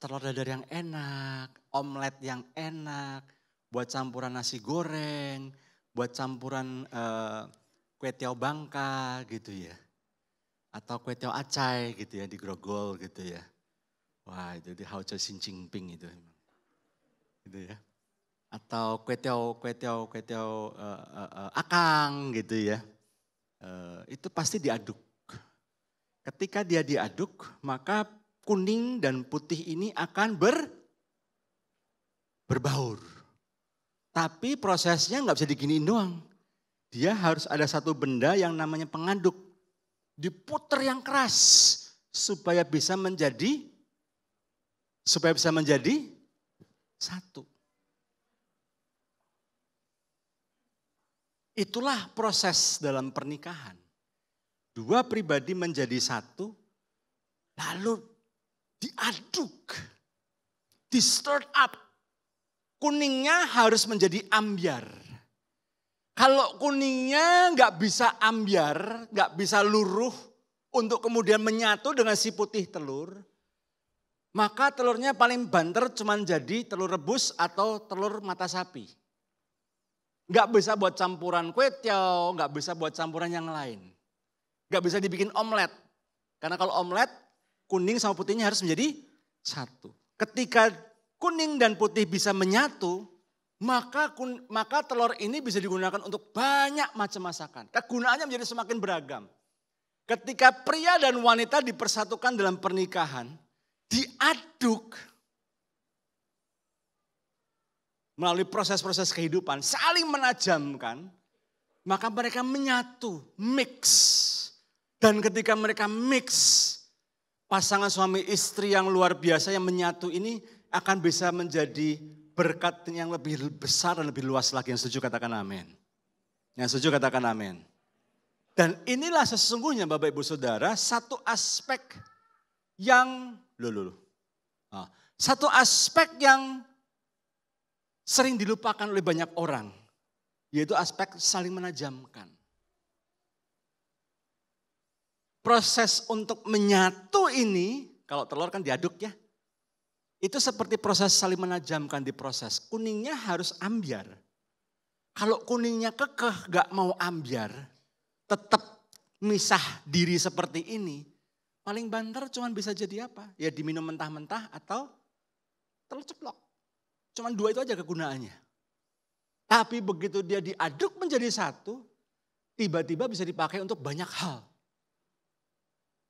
telur dadar yang enak, omelet yang enak, buat campuran nasi goreng, buat campuran kue tiaw Bangka gitu ya. Atau kue tiaw acai gitu ya, digrogol gitu ya. Wah itu di Hao Xin Jinping itu. Gitu ya. Atau kue tiaw akang gitu ya. Itu pasti diaduk. Ketika dia diaduk, maka kuning dan putih ini akan berbaur. Tapi prosesnya nggak bisa diginiin doang. Dia harus ada satu benda yang namanya pengaduk. Diputer yang keras supaya bisa menjadi satu. Itulah proses dalam pernikahan. Dua pribadi menjadi satu, lalu diaduk, di-stir up. Kuningnya harus menjadi ambyar. Kalau kuningnya nggak bisa ambyar, nggak bisa luruh untuk kemudian menyatu dengan si putih telur, maka telurnya paling banter cuma jadi telur rebus atau telur mata sapi. Nggak bisa buat campuran kue tiaw, nggak bisa buat campuran yang lain. Nggak bisa dibikin omelet. Karena kalau omelet, kuning sama putihnya harus menjadi satu. Ketika kuning dan putih bisa menyatu, maka telur ini bisa digunakan untuk banyak macam masakan. Kegunaannya menjadi semakin beragam. Ketika pria dan wanita dipersatukan dalam pernikahan, diaduk melalui proses-proses kehidupan, saling menajamkan, maka mereka menyatu, mix. Dan ketika mereka mix, pasangan suami istri yang luar biasa yang menyatu ini akan bisa menjadi berkat yang lebih besar dan lebih luas lagi. Yang setuju katakan amin. Yang setuju katakan amin. Dan inilah sesungguhnya Bapak Ibu Saudara satu aspek yang satu aspek yang sering dilupakan oleh banyak orang, yaitu aspek saling menajamkan. Proses untuk menyatu ini, kalau telur kan diaduk ya, itu seperti proses saling menajamkan di proses. Kuningnya harus ambyar. Kalau kuningnya kekeh gak mau ambyar, tetap misah diri seperti ini, paling banter cuma bisa jadi apa? Ya diminum mentah-mentah atau telur ceplok. Cuma dua itu aja kegunaannya. Tapi begitu dia diaduk menjadi satu, tiba-tiba bisa dipakai untuk banyak hal.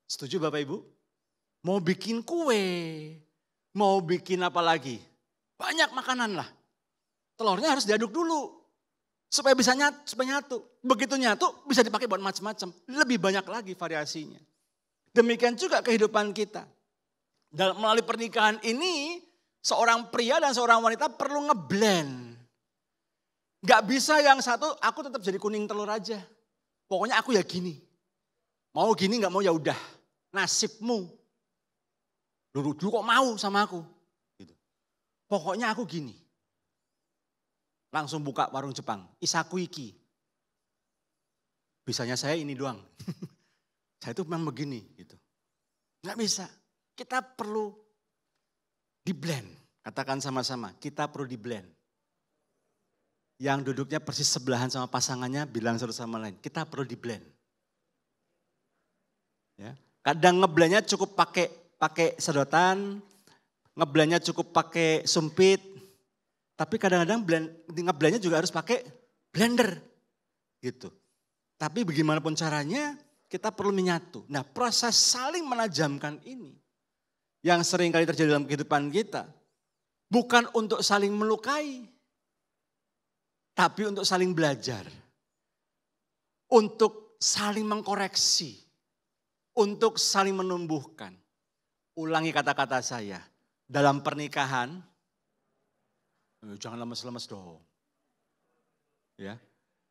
Setuju Bapak Ibu? Mau bikin kue, mau bikin apa lagi? Banyak makanan lah. Telurnya harus diaduk dulu. Supaya bisa nyatu. Begitu nyatu bisa dipakai buat macam-macam. Lebih banyak lagi variasinya. Demikian juga kehidupan kita. Melalui pernikahan ini, seorang pria dan seorang wanita perlu ngeblend. Gak bisa yang satu, aku tetap jadi kuning telur aja. Pokoknya aku ya gini. Mau gini gak mau ya udah. Nasibmu. Dulu kok mau sama aku. Gitu. Pokoknya aku gini. Langsung buka warung Jepang. Isaku iki. Bisanya saya ini doang. Saya itu memang begini. Gitu. Gak bisa. Kita perlu di blend. Katakan sama-sama. Kita perlu di blend. Yang duduknya persis sebelahan sama pasangannya bilang satu sama lain. Kita perlu di blend. Ya. Kadang ngeblendnya cukup pakai sedotan. Ngeblendnya cukup pakai sumpit. Tapi kadang-kadang ngeblendnya juga harus pakai blender. Gitu. Tapi bagaimanapun caranya kita perlu menyatu. Nah proses saling menajamkan ini. Yang sering kali terjadi dalam kehidupan kita. Bukan untuk saling melukai. Tapi untuk saling belajar. Untuk saling mengkoreksi. Untuk saling menumbuhkan. Ulangi kata-kata saya. Dalam pernikahan. Jangan lemes-lemes dong. Ya.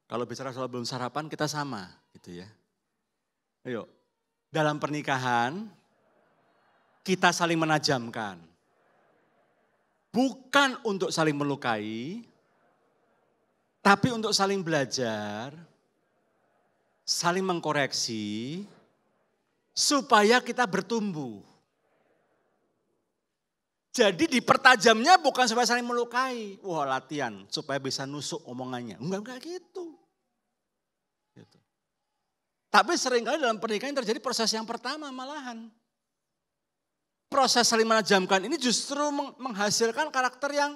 Kalau bicara soal belum sarapan kita sama. Gitu ya. Ayo. Dalam pernikahan. Kita saling menajamkan. Bukan untuk saling melukai. Tapi untuk saling belajar. Saling mengkoreksi. Supaya kita bertumbuh. Jadi dipertajamnya bukan supaya saling melukai. Wah latihan supaya bisa nusuk omongannya. Enggak gitu. Gitu. Tapi seringkali dalam pernikahan terjadi proses yang pertama malahan. Proses saling menajamkan ini justru menghasilkan karakter yang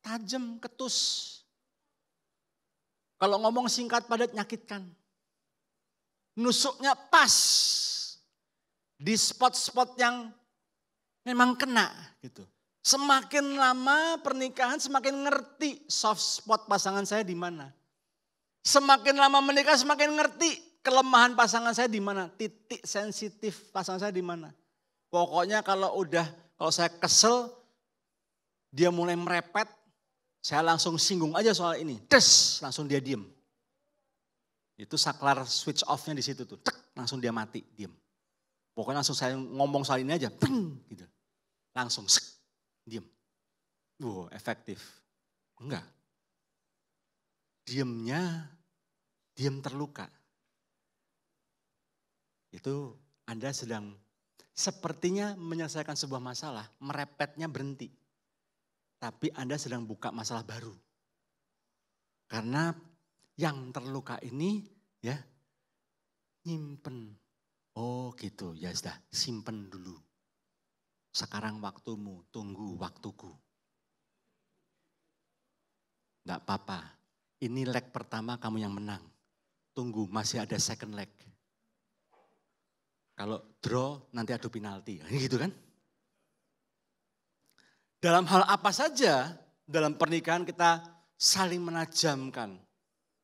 tajam, ketus. Kalau ngomong singkat padat nyakitkan. Nusuknya pas di spot-spot yang memang kena gitu. Semakin lama pernikahan semakin ngerti soft spot pasangan saya di mana. Semakin lama menikah semakin ngerti kelemahan pasangan saya di mana, titik sensitif pasangan saya di mana. Pokoknya kalau saya kesel dia mulai merepet, saya langsung singgung aja soal ini. Des, langsung dia diem. Itu saklar switch off-nya di situ tuh. Cek, langsung dia mati, diam. Pokoknya langsung saya ngomong soal ini aja, ping, gitu. Langsung, diam. Wow, efektif. Enggak. Diam terluka. Itu Anda sedang sepertinya menyelesaikan sebuah masalah, merepetnya berhenti. Tapi Anda sedang buka masalah baru. Karena yang terluka ini ya nyimpen. Oh gitu, ya sudah simpen dulu. Sekarang waktumu, tunggu waktuku. Enggak apa-apa, ini leg pertama kamu yang menang. Tunggu, masih ada second leg. Kalau draw nanti adu penalti, gitu kan? Dalam hal apa saja dalam pernikahan kita saling menajamkan.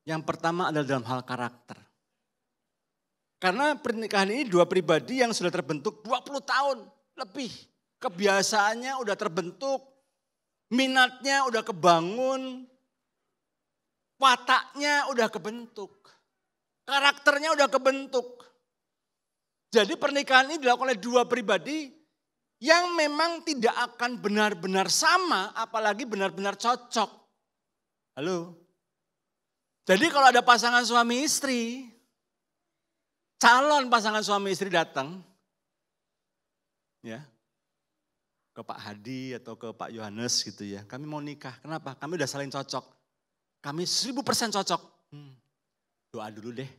Yang pertama adalah dalam hal karakter. Karena pernikahan ini dua pribadi yang sudah terbentuk 20 tahun lebih. Kebiasaannya udah terbentuk, minatnya udah kebangun, wataknya udah kebentuk, karakternya udah kebentuk. Jadi pernikahan ini dilakukan oleh dua pribadi yang memang tidak akan benar-benar sama, apalagi benar-benar cocok. Halo? Jadi kalau ada pasangan suami istri, calon pasangan suami istri datang, ya, ke Pak Hadi atau ke Pak Yohanes gitu ya, kami mau nikah, kenapa? Kami udah saling cocok, kami 1000% cocok. Doa dulu deh.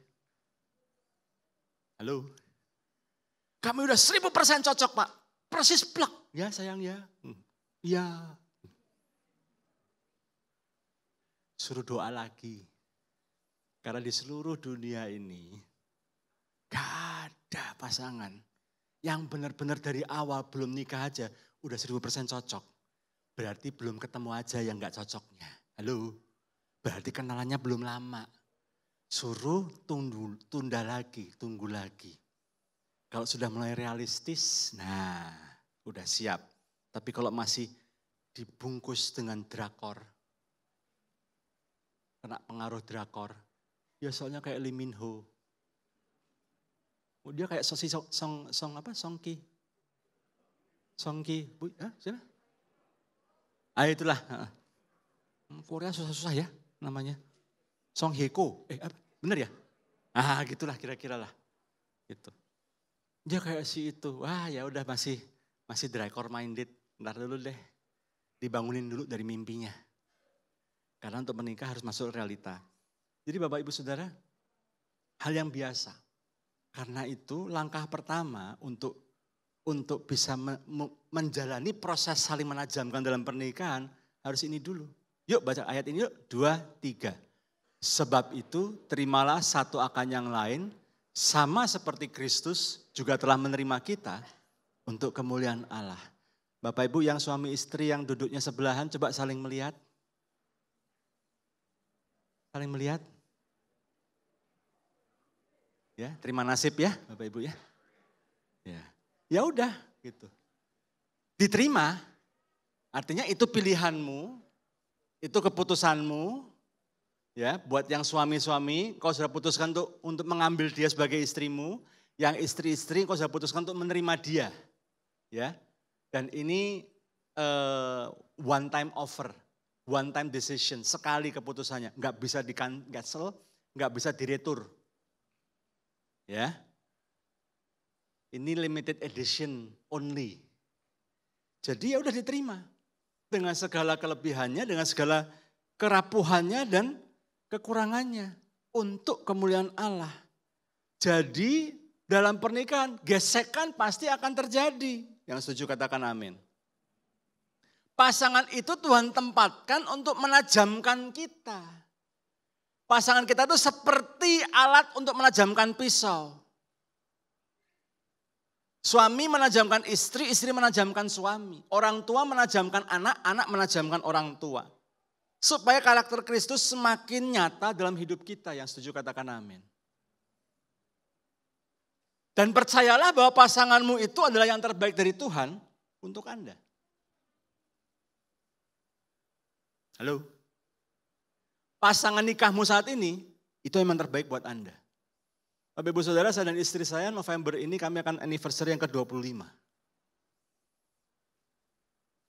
Halo? Kami udah 1000% cocok Pak, persis plak. Ya sayang ya, iya. Suruh doa lagi. Karena di seluruh dunia ini gak ada pasangan yang benar-benar dari awal belum nikah aja udah 1000% cocok. Berarti belum ketemu aja yang gak cocoknya. Halo, berarti kenalannya belum lama. Suruh tunda lagi, tunggu lagi. Kalau sudah mulai realistis, nah udah siap. Tapi kalau masih dibungkus dengan drakor, kena pengaruh drakor, ya soalnya kayak Lee Min Ho. Oh, dia kayak Songki. Bu, siapa? Itulah. Korea susah-susah ya namanya. Song Hye Kyo. Bener ya? Gitulah kira-kira lah. Gitu. Dia kayak si itu. Wah, ya udah masih drakor minded. Ntar dulu deh. Dibangunin dulu dari mimpinya. Karena untuk menikah harus masuk realita. Jadi Bapak Ibu Saudara, hal yang biasa. Karena itu langkah pertama untuk bisa menjalani proses saling menajamkan dalam pernikahan harus ini dulu. Yuk baca ayat ini yuk, 2, 3. Sebab itu terimalah satu akan yang lain sama seperti Kristus juga telah menerima kita untuk kemuliaan Allah. Bapak Ibu yang suami istri yang duduknya sebelahan coba saling melihat. Saling melihat. Ya, terima nasib ya Bapak Ibu ya. Ya udah gitu. Diterima artinya itu pilihanmu, itu keputusanmu. Ya, buat yang suami-suami kau sudah putuskan untuk mengambil dia sebagai istrimu, yang istri-istri kau sudah putuskan untuk menerima dia. Ya. Dan ini one time offer, one time decision, sekali keputusannya, enggak bisa di-cancel, enggak bisa diretur. Ya. Ini limited edition only. Jadi ya udah diterima. Dengan segala kelebihannya, dengan segala kerapuhannya dan kekurangannya. Untuk kemuliaan Allah. Jadi dalam pernikahan gesekan pasti akan terjadi. Yang setuju katakan amin. Pasangan itu Tuhan tempatkan untuk menajamkan kita. Pasangan kita itu seperti alat untuk menajamkan pisau. Suami menajamkan istri, istri menajamkan suami. Orang tua menajamkan anak, anak menajamkan orang tua. Supaya karakter Kristus semakin nyata dalam hidup kita. Yang setuju katakan amin. Dan percayalah bahwa pasanganmu itu adalah yang terbaik dari Tuhan untuk Anda. Halo? Pasangan nikahmu saat ini Itu memang terbaik buat Anda. Bapak Ibu Saudara, saya dan istri saya November ini kami akan anniversary yang ke-25.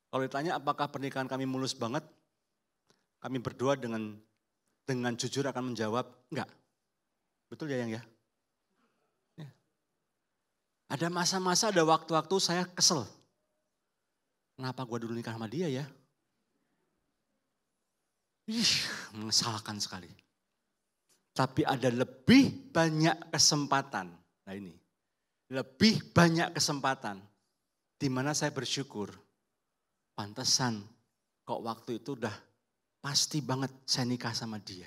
Kalau ditanya apakah pernikahan kami mulus banget, kami berdua dengan jujur akan menjawab, enggak. Betul ya Yang ya? Ya. Ada masa-masa, ada waktu-waktu saya kesel. Kenapa gue dulu nikah sama dia ya? Mengesalkan sekali. Tapi ada lebih banyak kesempatan. Nah ini, lebih banyak kesempatan. Di mana saya bersyukur. Pantesan kok waktu itu udah pasti banget saya nikah sama dia.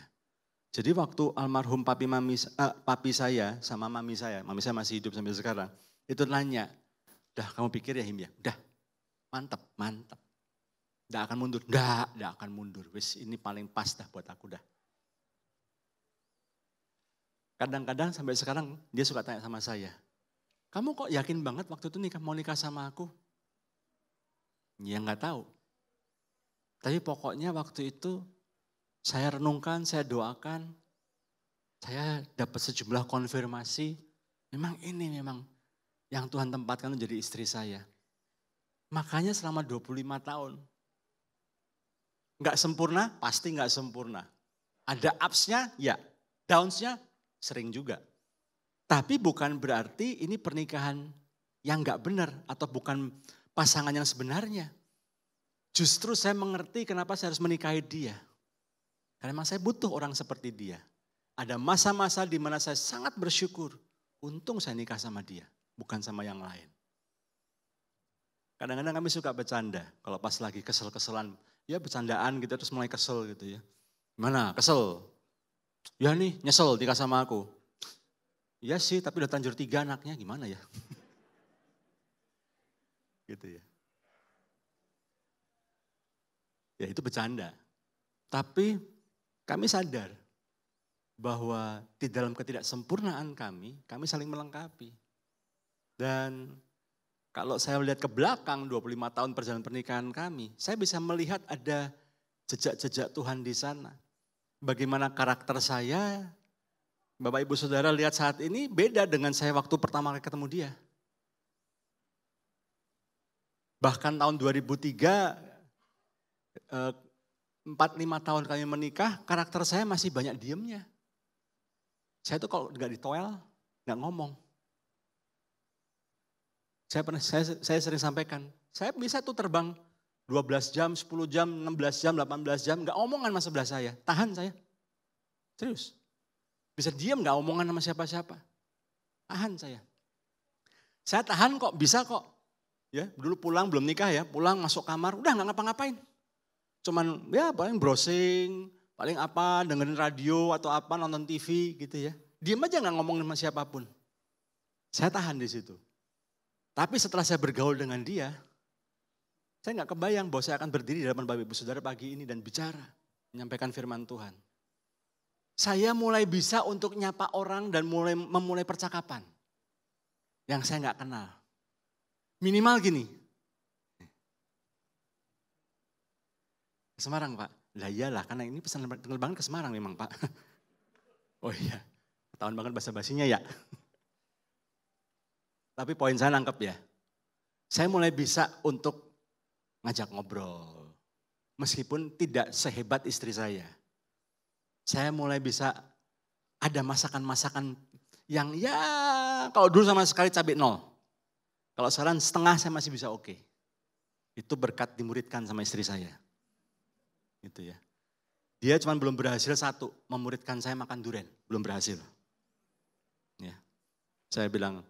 Jadi waktu almarhum papi saya sama mami saya masih hidup sampai sekarang. Itu nanya, udah kamu pikir ya Him ya? Udah, mantap. Nggak akan mundur, nggak akan mundur. Wis ini paling pas dah buat aku dah. Kadang-kadang sampai sekarang dia suka tanya sama saya, kamu kok yakin banget waktu itu mau nikah sama aku? Ya nggak tahu. Tapi pokoknya waktu itu saya renungkan, saya doakan, saya dapat sejumlah konfirmasi, memang ini yang Tuhan tempatkan menjadi istri saya. Makanya selama 25 tahun, nggak sempurna, pasti nggak sempurna. Ada ups-nya, ya, downs-nya sering juga. Tapi bukan berarti ini pernikahan yang nggak benar atau bukan pasangan yang sebenarnya. Justru saya mengerti kenapa saya harus menikahi dia. Karena memang saya butuh orang seperti dia. Ada masa-masa di mana saya sangat bersyukur. Untung saya nikah sama dia, bukan sama yang lain. Kadang-kadang kami suka bercanda. Kalau pas lagi kesel-keselan, ya bercandaan gitu terus mulai kesel gitu ya. Gimana? Kesel? Ya nih nyesel nikah sama aku. Iya sih tapi udah tanjur 3 anaknya gimana ya? Gitu ya. Ya itu bercanda. Tapi kami sadar bahwa di dalam ketidaksempurnaan kami saling melengkapi. Dan kalau saya melihat ke belakang 25 tahun perjalanan pernikahan kami, saya bisa melihat ada jejak-jejak Tuhan di sana. Bagaimana karakter saya, Bapak Ibu Saudara lihat saat ini beda dengan saya waktu pertama kali ketemu dia. Bahkan tahun 2003, 4-5 tahun kami menikah, karakter saya masih banyak diemnya. Saya tuh kalau nggak ditoel, nggak ngomong. Saya sering sampaikan, saya bisa tuh terbang 12 jam, 10 jam, 16 jam, 18 jam, gak omongan sama sebelah saya, tahan saya. Serius. Bisa diam gak omongan sama siapa-siapa. Tahan saya. Saya tahan kok, bisa kok. Ya, dulu pulang belum nikah ya, pulang masuk kamar, udah gak ngapa-ngapain. Cuman ya paling browsing, paling apa, dengerin radio atau apa, nonton TV gitu ya. Diam aja gak ngomongin sama siapapun. Saya tahan di situ. Tapi setelah saya bergaul dengan dia, saya nggak kebayang bahwa saya akan berdiri di hadapan Bapak Ibu Saudara pagi ini dan bicara, menyampaikan firman Tuhan. Saya mulai bisa untuk nyapa orang dan memulai percakapan yang saya nggak kenal. Minimal gini. Ke Semarang Pak? Lah iyalah karena ini pesan penerbangan ke Semarang memang Pak. Oh iya, ketahuan banget bahasa basinya ya. Tapi poin saya nangkep ya. Saya mulai bisa untuk ngajak ngobrol. Meskipun tidak sehebat istri saya. Saya mulai bisa ada masakan-masakan yang ya kalau dulu sama sekali cabai 0. Kalau sekarang setengah saya masih bisa oke. Itu berkat dimuridkan sama istri saya. Gitu ya. Dia cuma belum berhasil satu, memuridkan saya makan durian. Belum berhasil. Ya. Saya bilang,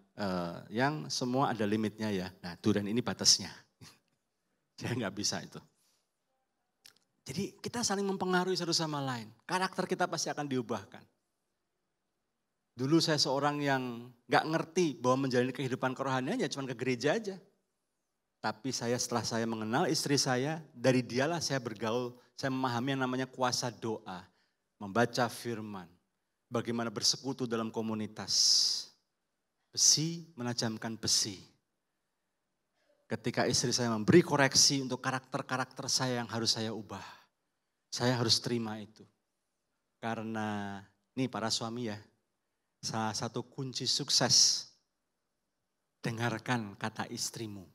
yang semua ada limitnya ya. Nah durian ini batasnya. Saya nggak bisa itu. Jadi kita saling mempengaruhi satu sama lain. Karakter kita pasti akan diubahkan. Dulu saya seorang yang nggak ngerti bahwa menjalani kehidupan kerohanian ya cuma ke gereja aja. Tapi setelah saya mengenal istri saya, dari dialah saya bergaul, saya memahami yang namanya kuasa doa. Membaca firman, bagaimana bersekutu dalam komunitas. Besi menajamkan besi. Ketika istri saya memberi koreksi untuk karakter-karakter saya yang harus saya ubah. Saya harus terima itu. Karena Nih para suami ya, salah satu kunci sukses, dengarkan kata istrimu.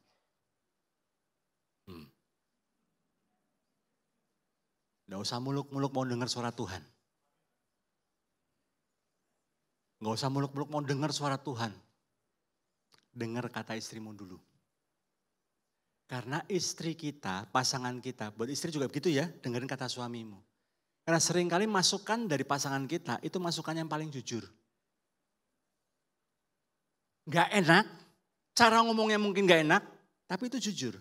Nggak usah muluk-muluk mau dengar suara Tuhan. Nggak usah muluk-muluk mau dengar suara Tuhan. Dengar kata istrimu dulu. Karena istri kita, pasangan kita, buat istri juga begitu ya, dengerin kata suamimu. Karena seringkali masukan dari pasangan kita, itu masukan yang paling jujur. Nggak enak, cara ngomongnya mungkin nggak enak, tapi itu jujur.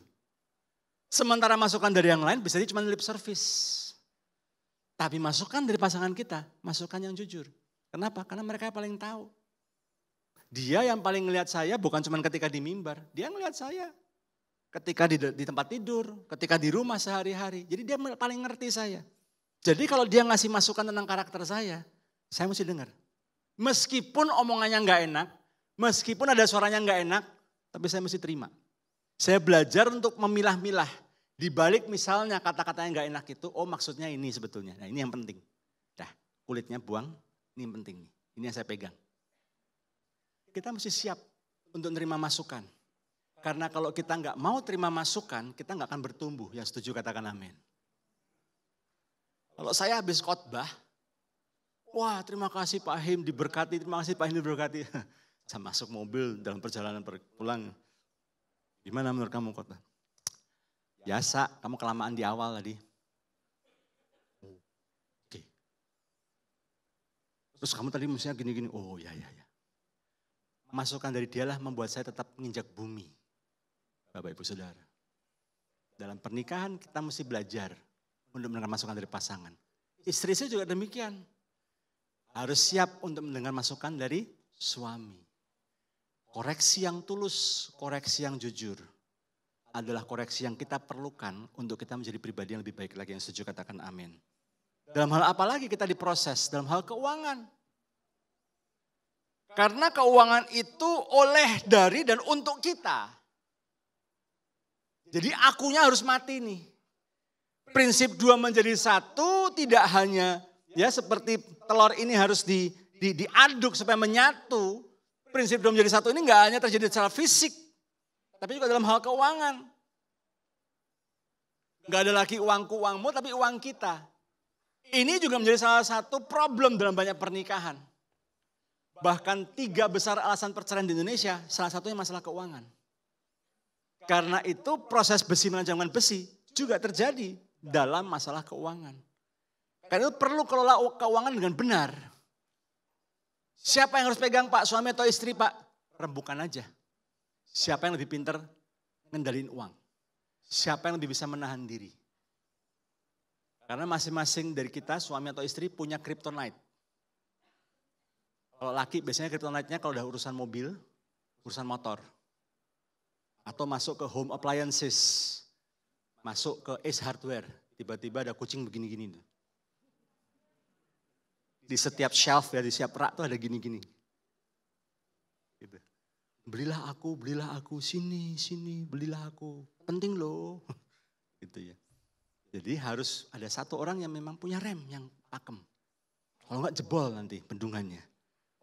Sementara masukan dari yang lain bisa jadi cuma lip service. Tapi masukan dari pasangan kita, masukan yang jujur. Kenapa? Karena mereka yang paling tahu. Dia yang paling ngelihat saya bukan cuma ketika di mimbar, dia ngelihat saya. Ketika di tempat tidur, ketika di rumah sehari-hari. Jadi dia paling ngerti saya. Jadi kalau dia ngasih masukan tentang karakter saya mesti dengar. Meskipun omongannya nggak enak, meskipun ada suaranya nggak enak, tapi saya mesti terima. Saya belajar untuk memilah-milah. Di balik misalnya kata-kata yang gak enak itu, oh maksudnya ini sebetulnya. Nah ini yang penting. Dah kulitnya buang, ini yang penting nih. Ini yang saya pegang. Kita mesti siap untuk menerima masukan. Karena kalau kita gak mau terima masukan, kita gak akan bertumbuh. Yang setuju katakan amin. Kalau saya habis khotbah, wah terima kasih Pak Him diberkati, terima kasih Pak Him diberkati. Saya masuk mobil dalam perjalanan pulang. Gimana menurut kamu khotbah? Biasa, kamu kelamaan di awal tadi. Oke. Terus kamu tadi mestinya gini-gini, oh ya. Masukan dari dialah membuat saya tetap menginjak bumi. Bapak Ibu Saudara. Dalam pernikahan kita mesti belajar untuk mendengar masukan dari pasangan. Istri saya juga demikian. Harus siap untuk mendengar masukan dari suami. Koreksi yang tulus, koreksi yang jujur. Adalah koreksi yang kita perlukan untuk kita menjadi pribadi yang lebih baik lagi. Yang setuju katakan amin. Dalam hal apa lagi kita diproses? Dalam hal keuangan. Karena keuangan itu oleh, dari, dan untuk kita. Jadi akunya harus mati nih. Prinsip 2 menjadi 1 tidak hanya ya seperti telur ini harus diaduk supaya menyatu. Prinsip 2 menjadi 1 ini enggak hanya terjadi secara fisik. Tapi juga dalam hal keuangan. Enggak ada lagi uangku, uangmu, tapi uang kita. Ini juga menjadi salah satu problem dalam banyak pernikahan. Bahkan 3 besar alasan perceraian di Indonesia, salah satunya masalah keuangan. Karena itu proses besi menanjamkan besi juga terjadi dalam masalah keuangan. Karena itu perlu kelola keuangan dengan benar. Siapa yang harus pegang Pak, suami atau istri Pak? Rembukan aja. Siapa yang lebih pintar ngendalin uang? Siapa yang lebih bisa menahan diri? Karena masing-masing dari kita, suami atau istri punya kryptonite. Kalau laki biasanya kryptonite-nya kalau udah urusan mobil, urusan motor. Atau masuk ke home appliances, masuk ke Ace Hardware. Tiba-tiba ada kucing begini-gini. Di setiap shelf ya, di setiap rak tuh ada gini-gini. Gitu. Belilah aku, sini, belilah aku. Penting loh. Gitu ya. Jadi harus ada satu orang yang memang punya rem yang pakem. Kalau enggak jebol nanti bendungannya.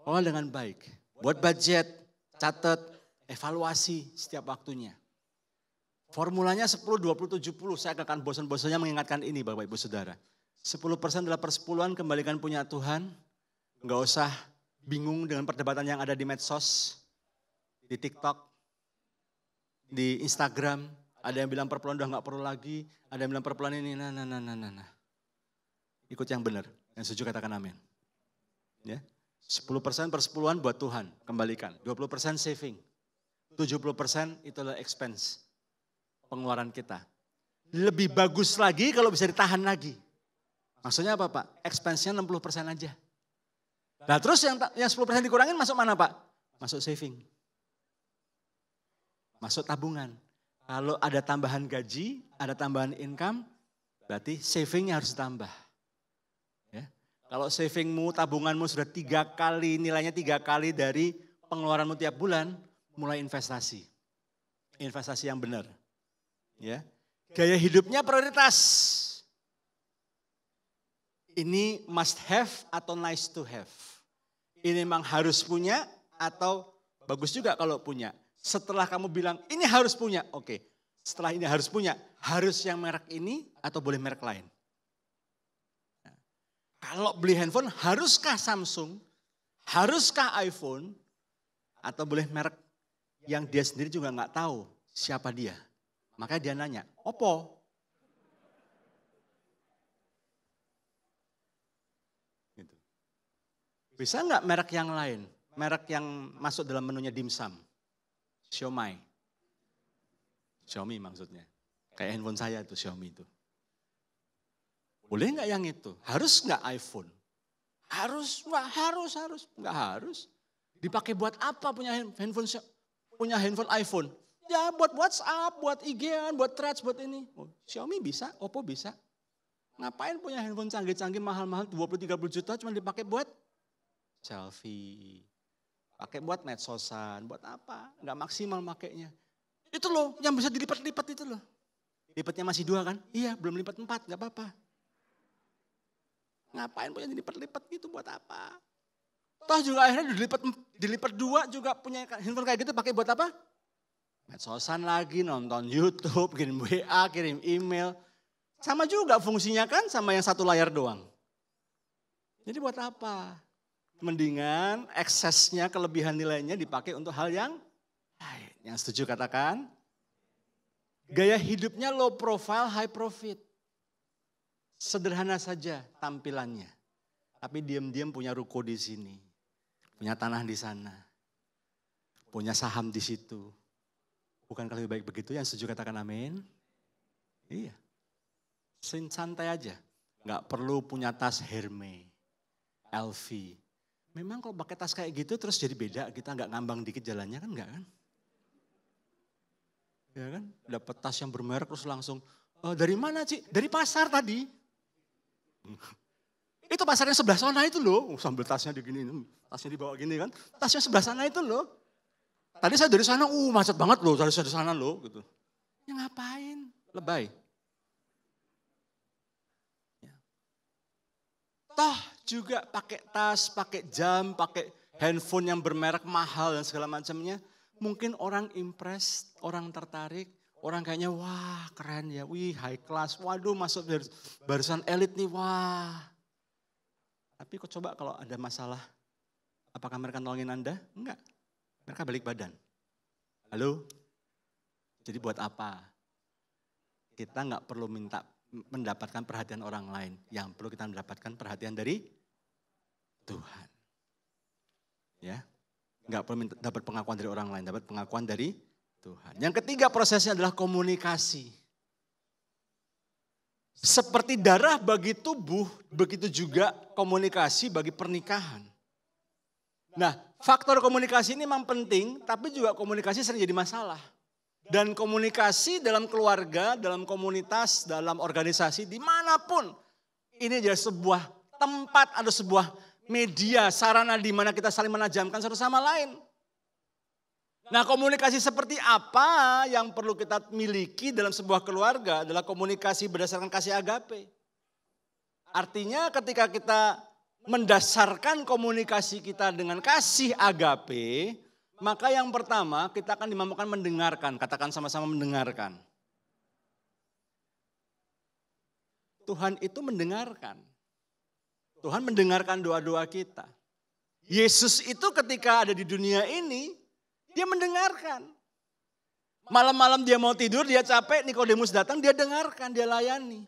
Olah dengan baik. Buat budget, catat, evaluasi setiap waktunya. Formulanya 10, 20, 70. Saya akan bosan-bosannya mengingatkan ini Bapak Ibu Saudara. 10% adalah persepuluhan, kembalikan punya Tuhan. Enggak usah bingung dengan perdebatan yang ada di medsos. Di TikTok, di Instagram, ada yang bilang perpuluhan udah gak perlu lagi, ada yang bilang perpuluhan ini, nah. Ikut yang benar, yang setuju katakan amin. Ya, 10% persepuluhan buat Tuhan, kembalikan. 20% saving, 70% itu adalah expense, pengeluaran kita. Lebih bagus lagi kalau bisa ditahan lagi. Maksudnya apa Pak? Expense-nya 60% aja. Nah terus yang 10% dikurangin masuk mana Pak? Masuk saving. Masuk tabungan. Kalau ada tambahan gaji, ada tambahan income, berarti savingnya harus ditambah. Ya. Kalau savingmu, tabunganmu sudah 3 kali, nilainya 3 kali dari pengeluaranmu tiap bulan, mulai investasi. Investasi yang benar. Ya. Gaya hidupnya prioritas. Ini must have atau nice to have. Ini memang harus punya atau bagus juga kalau punya. Setelah kamu bilang ini harus punya, oke. Setelah ini harus punya, harus yang merek ini atau boleh merek lain? Nah, kalau beli handphone haruskah Samsung, haruskah iPhone, atau boleh merek yang dia sendiri juga nggak tahu siapa dia. Makanya dia nanya, Oppo. Gitu. Bisa nggak merek yang lain? Merek yang masuk dalam menunya dimsum. Xiaomi. Xiaomi maksudnya. Kayak handphone saya itu Xiaomi itu. Boleh nggak yang itu? Harus nggak iPhone? Harus, nggak harus. Nggak harus. Dipakai buat apa punya handphone iPhone? Ya buat WhatsApp, buat IG-an, buat threads, buat ini. Oh, Xiaomi bisa, Oppo bisa. Ngapain punya handphone canggih-canggih mahal-mahal 20-30 juta cuma dipakai buat selfie. Pakai buat medsosan, buat apa? Nggak maksimal makainya. Itu loh yang bisa dilipat-lipat itu loh. Lipatnya masih 2 kan? Iya belum lipat 4, nggak apa-apa. Ngapain punya dilipat-lipat gitu buat apa? Toh juga akhirnya dilipat 2 juga punya handphone kayak gitu pakai buat apa? Medsosan lagi, nonton YouTube, kirim WA, kirim email. Sama juga fungsinya kan sama yang satu layar doang. Jadi buat apa? Mendingan eksesnya, kelebihan nilainya dipakai untuk hal yang lain. Yang setuju katakan? Gaya hidupnya low profile, high profit. Sederhana saja tampilannya. Tapi diam-diam punya ruko di sini. Punya tanah di sana. Punya saham di situ. Bukankah lebih baik begitu? Yang setuju katakan amin? Iya. Santai aja. Nggak perlu punya tas Hermes, LV. Memang kalau pakai tas kayak gitu terus jadi beda, kita nggak ngambang dikit jalannya kan enggak kan? Ya kan? Dapat tas yang bermerek terus langsung, dari mana Ci? Dari pasar tadi. Itu pasarnya sebelah sana itu loh, sambil tasnya diginiin, tasnya dibawa gini kan. Tasnya sebelah sana itu loh. Tadi saya dari sana, macet banget loh, dari sana loh gitu. Ya ngapain? Lebay. Ya. Toh juga pakai tas, pakai jam, pakai handphone yang bermerek mahal dan segala macamnya. Mungkin orang impress, orang tertarik, orang kayaknya wah keren ya, wih high class, waduh masuk barisan elit nih, wah. Tapi kok coba kalau ada masalah, apakah mereka nolongin Anda? Enggak, mereka balik badan. Halo, jadi buat apa? Kita nggak perlu mendapatkan perhatian orang lain, yang perlu kita mendapatkan perhatian dari Tuhan. Ya, nggak perlu dapat pengakuan dari orang lain, dapat pengakuan dari Tuhan. Yang ketiga prosesnya adalah komunikasi. Seperti darah bagi tubuh, begitu juga komunikasi bagi pernikahan. Nah, faktor komunikasi ini memang penting, tapi juga komunikasi sering jadi masalah. Dan komunikasi dalam keluarga, dalam komunitas, dalam organisasi, dimanapun. Ini adalah sebuah tempat atau sebuah media, sarana di mana kita saling menajamkan satu sama lain. Nah, komunikasi seperti apa yang perlu kita miliki dalam sebuah keluarga adalah komunikasi berdasarkan kasih agape. Artinya ketika kita mendasarkan komunikasi kita dengan kasih agape, maka yang pertama kita akan dimampukan mendengarkan, katakan sama-sama mendengarkan. Tuhan itu mendengarkan. Tuhan mendengarkan doa-doa kita. Yesus itu ketika ada di dunia ini, dia mendengarkan. Malam-malam dia mau tidur, dia capek, Nikodemus datang, dia dengarkan, dia layani.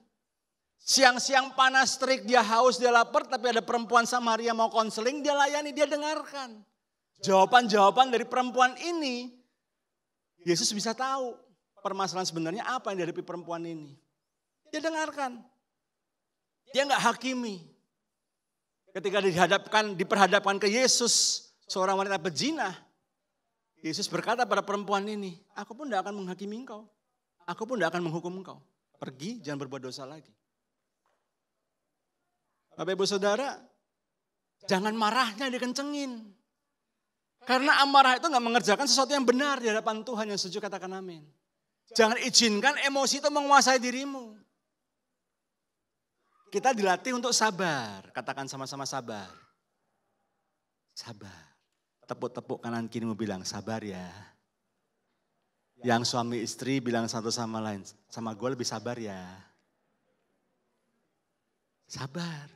Siang-siang panas terik, dia haus, dia lapar, tapi ada perempuan Samaria mau konseling, dia layani, dia dengarkan. Jawaban-jawaban dari perempuan ini, Yesus bisa tahu permasalahan sebenarnya apa yang dihadapi perempuan ini. Dia dengarkan. Dia enggak hakimi. Ketika diperhadapkan ke Yesus, seorang wanita pezina, Yesus berkata pada perempuan ini, aku pun tidak akan menghakimi engkau. Aku pun tidak akan menghukum engkau. Pergi, jangan berbuat dosa lagi. Bapak Ibu Saudara, jangan marahnya dikencengin. Karena amarah itu gak mengerjakan sesuatu yang benar di hadapan Tuhan. Yang setuju katakan amin. Jangan izinkan emosi itu menguasai dirimu. Kita dilatih untuk sabar. Katakan sama-sama sabar. Sabar. Tepuk-tepuk kanan kirimu bilang sabar ya. Yang suami istri bilang satu sama lain, sama gue lebih sabar ya. Sabar.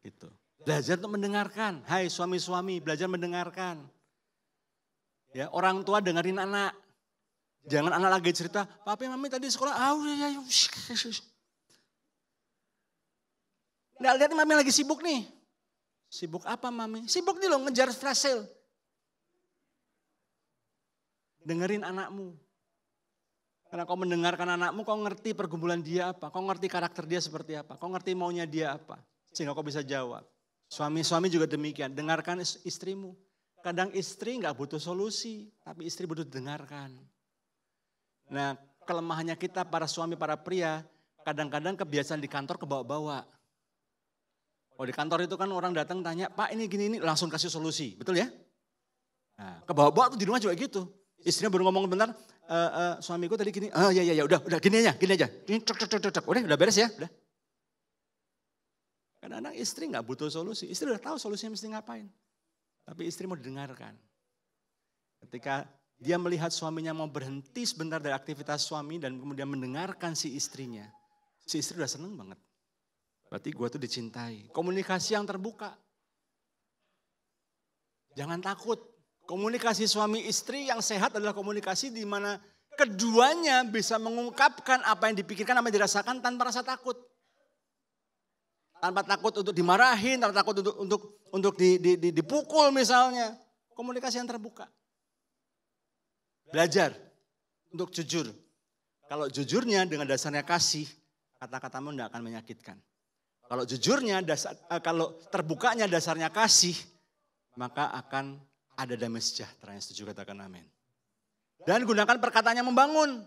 Gitu. Belajar untuk mendengarkan. Hai suami-suami, belajar mendengarkan. Ya, orang tua dengerin anak. Jangan anak lagi cerita, papi mami tadi sekolah, nggak lihat mami lagi sibuk nih. Sibuk apa mami? Sibuk nih loh ngejar flash sale. Dengerin anakmu. Karena kau mendengarkan anakmu, kau ngerti pergumulan dia apa. Kau ngerti karakter dia seperti apa. Kau ngerti maunya dia apa. Sehingga kau bisa jawab. Suami-suami juga demikian. Dengarkan istrimu. Kadang istri nggak butuh solusi. Tapi istri butuh dengarkan. Nah kelemahannya kita para suami, para pria. Kadang-kadang kebiasaan di kantor kebawa-bawa. Kalau di kantor itu kan orang datang tanya, Pak ini gini, ini langsung kasih solusi. Betul ya? Nah, kebawa-bawa tuh di rumah juga gitu. Istrinya baru ngomong bentar, suamiku tadi gini, ya udah gini aja. Ini udah beres ya, udah. Kadang-kadang istri nggak butuh solusi, istri udah tahu solusinya mesti ngapain. Tapi istri mau didengarkan. Ketika dia melihat suaminya mau berhenti sebentar dari aktivitas suami dan kemudian mendengarkan si istrinya, si istri udah seneng banget. Berarti gue tuh dicintai. Komunikasi yang terbuka. Jangan takut. Komunikasi suami istri yang sehat adalah komunikasi di mana keduanya bisa mengungkapkan apa yang dipikirkan, apa yang dirasakan tanpa rasa takut. Tanpa takut untuk dimarahin, tanpa takut untuk dipukul misalnya. Komunikasi yang terbuka. Belajar untuk jujur. Kalau jujurnya dengan dasarnya kasih, kata-katamu tidak akan menyakitkan. Kalau jujurnya, kalau terbukanya dasarnya kasih, maka akan ada damai sejahtera. Yang setuju katakan amin. Dan gunakan perkataan yang membangun.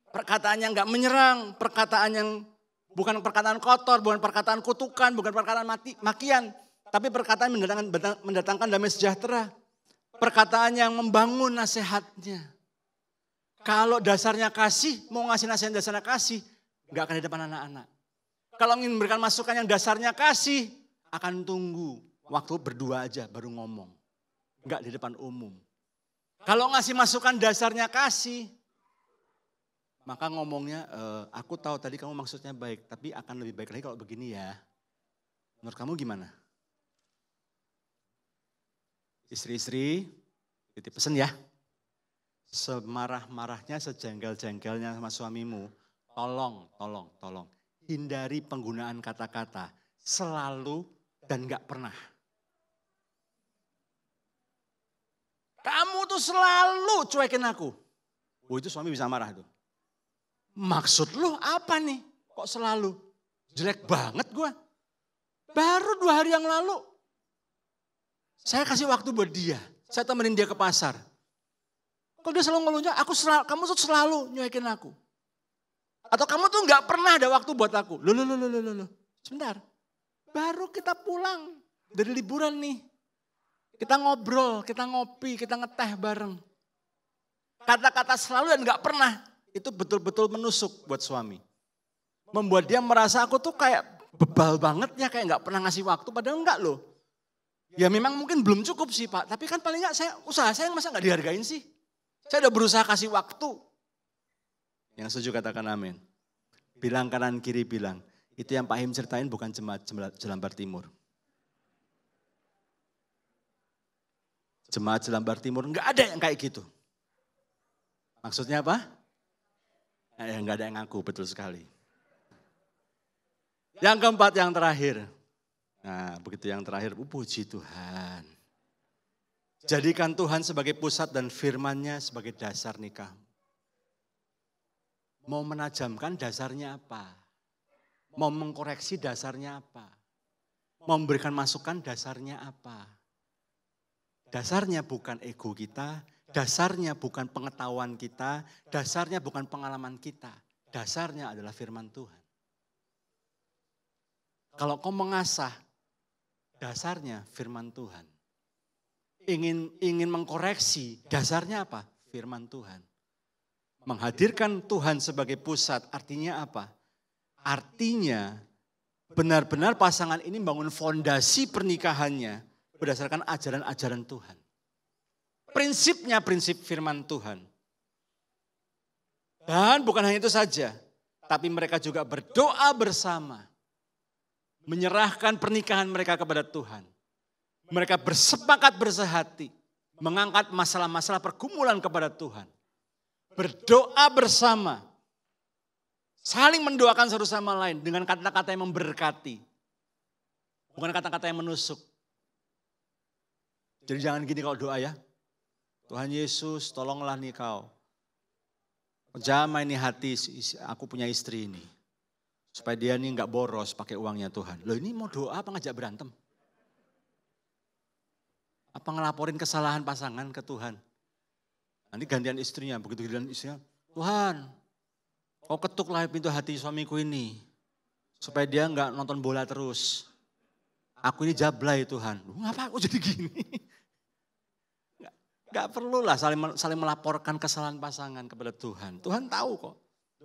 Perkataan yang gak menyerang, perkataan yang bukan perkataan kotor, bukan perkataan kutukan, bukan perkataan makian. Tapi perkataan mendatangkan damai sejahtera. Perkataan yang membangun nasihatnya. Kalau dasarnya kasih, mau ngasih nasihat dasarnya kasih, gak akan di depan anak-anak. Kalau ingin memberikan masukan yang dasarnya kasih, akan tunggu waktu berdua aja baru ngomong. Enggak di depan umum. Kalau ngasih masukan dasarnya kasih, maka ngomongnya, aku tahu tadi kamu maksudnya baik, tapi akan lebih baik lagi kalau begini ya. Menurut kamu gimana? Istri-istri, titip pesan ya. Semarah-marahnya, sejengkel-jengkelnya sama suamimu, tolong. Hindari penggunaan kata-kata selalu dan gak pernah. Kamu tuh selalu cuekin aku. Oh itu suami bisa marah tuh. Maksud lu apa nih? Kok selalu? Jelek banget gue. Baru 2 hari yang lalu. Saya kasih waktu buat dia. Saya temenin dia ke pasar. Kalau dia selalu ngeluhnya, kamu tuh selalu nyuekin aku. Atau kamu tuh gak pernah ada waktu buat aku. Loh. Sebentar. Baru kita pulang dari liburan nih. Kita ngobrol, kita ngopi, kita ngeteh bareng. Kata-kata selalu dan gak pernah. Itu betul-betul menusuk buat suami. Membuat dia merasa aku tuh kayak bebal banget ya. Kayak gak pernah ngasih waktu. Padahal enggak loh. Ya memang mungkin belum cukup sih Pak. Tapi kan paling enggak usaha saya masa gak dihargain sih. Saya udah berusaha kasih waktu. Yang setuju katakan amin. Bilang kanan kiri bilang. Itu yang Pak Him ceritain bukan jemaat Jelambar Timur. Jemaat Jelambar Timur enggak ada yang kayak gitu. Maksudnya apa? Enggak ada yang ngaku, betul sekali. Yang keempat, yang terakhir. Nah begitu yang terakhir, puji Tuhan. Jadikan Tuhan sebagai pusat dan firman-Nya sebagai dasar nikah. Mau menajamkan dasarnya apa? Mau mengkoreksi dasarnya apa? Mau memberikan masukan dasarnya apa? Dasarnya bukan ego kita, dasarnya bukan pengetahuan kita, dasarnya bukan pengalaman kita. Dasarnya adalah firman Tuhan. Kalau kau mengasah, dasarnya firman Tuhan. Ingin mengkoreksi, dasarnya apa? Firman Tuhan. Menghadirkan Tuhan sebagai pusat artinya apa? Artinya benar-benar pasangan ini bangun fondasi pernikahannya berdasarkan ajaran-ajaran Tuhan. Prinsipnya prinsip firman Tuhan. Dan bukan hanya itu saja, tapi mereka juga berdoa bersama. Menyerahkan pernikahan mereka kepada Tuhan. Mereka bersepakat bersehati. Mengangkat masalah-masalah pergumulan kepada Tuhan. Berdoa bersama. Saling mendoakan satu sama lain dengan kata-kata yang memberkati. Bukan kata-kata yang menusuk. Jadi jangan gini kalau doa ya. Tuhan Yesus tolonglah nih kau. Jamah ini hati, aku punya istri ini. Supaya dia ini enggak boros pakai uangnya Tuhan. Loh ini mau doa apa ngajak berantem? Apa ngelaporin kesalahan pasangan ke Tuhan? Nanti gantian istrinya, begitu gantian istrinya. Tuhan, kau ketuklah pintu hati suamiku ini. Supaya dia enggak nonton bola terus. Aku ini jablay Tuhan. Loh, ngapa aku jadi gini? Gak perlulah saling melaporkan kesalahan pasangan kepada Tuhan. Tuhan tahu kok.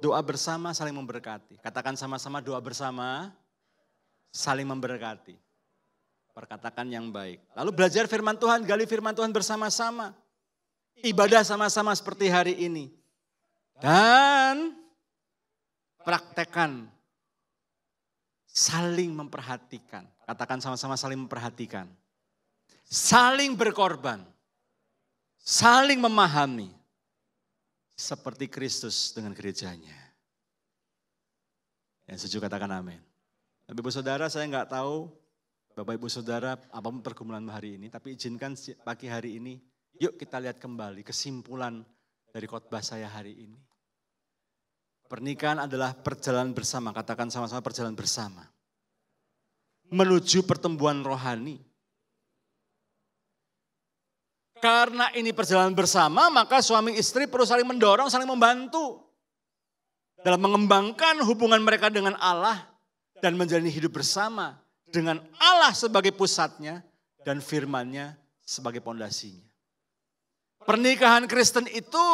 Doa bersama saling memberkati. Katakan sama-sama doa bersama saling memberkati. Perkatakan yang baik. Lalu belajar firman Tuhan, gali firman Tuhan bersama-sama. Ibadah sama-sama seperti hari ini. Dan praktekkan saling memperhatikan. Katakan sama-sama saling memperhatikan. Saling berkorban. Saling memahami. Seperti Kristus dengan gerejanya. Yang setuju katakan amin. Bapak Ibu Saudara, saya enggak tahu Bapak Ibu Saudara apapun pergumulan hari ini. Tapi izinkan pagi hari ini, yuk kita lihat kembali kesimpulan dari khotbah saya hari ini. Pernikahan adalah perjalanan bersama, katakan sama-sama perjalanan bersama. Menuju pertumbuhan rohani. Karena ini perjalanan bersama, maka suami istri perlu saling mendorong, saling membantu. Dalam mengembangkan hubungan mereka dengan Allah dan menjalani hidup bersama dengan Allah sebagai pusatnya dan firman-Nya sebagai pondasinya. Pernikahan Kristen itu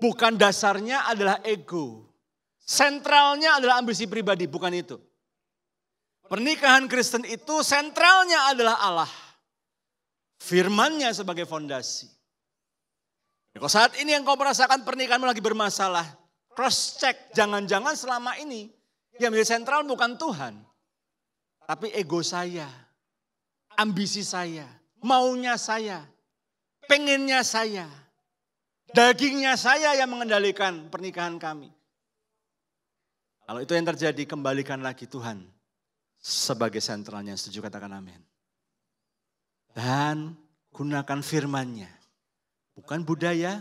bukan dasarnya adalah ego. Sentralnya adalah ambisi pribadi, bukan itu. Pernikahan Kristen itu sentralnya adalah Allah. Firman-Nya sebagai fondasi. Kalau saat ini yang kau merasakan pernikahanmu lagi bermasalah, cross check, jangan-jangan selama ini yang menjadi sentral bukan Tuhan. Tapi ego saya, ambisi saya, maunya saya, pengennya saya, dagingnya saya yang mengendalikan pernikahan kami. Kalau itu yang terjadi, kembalikan lagi Tuhan sebagai sentralnya. Setuju katakan amin. Dan gunakan firman-Nya. Bukan budaya,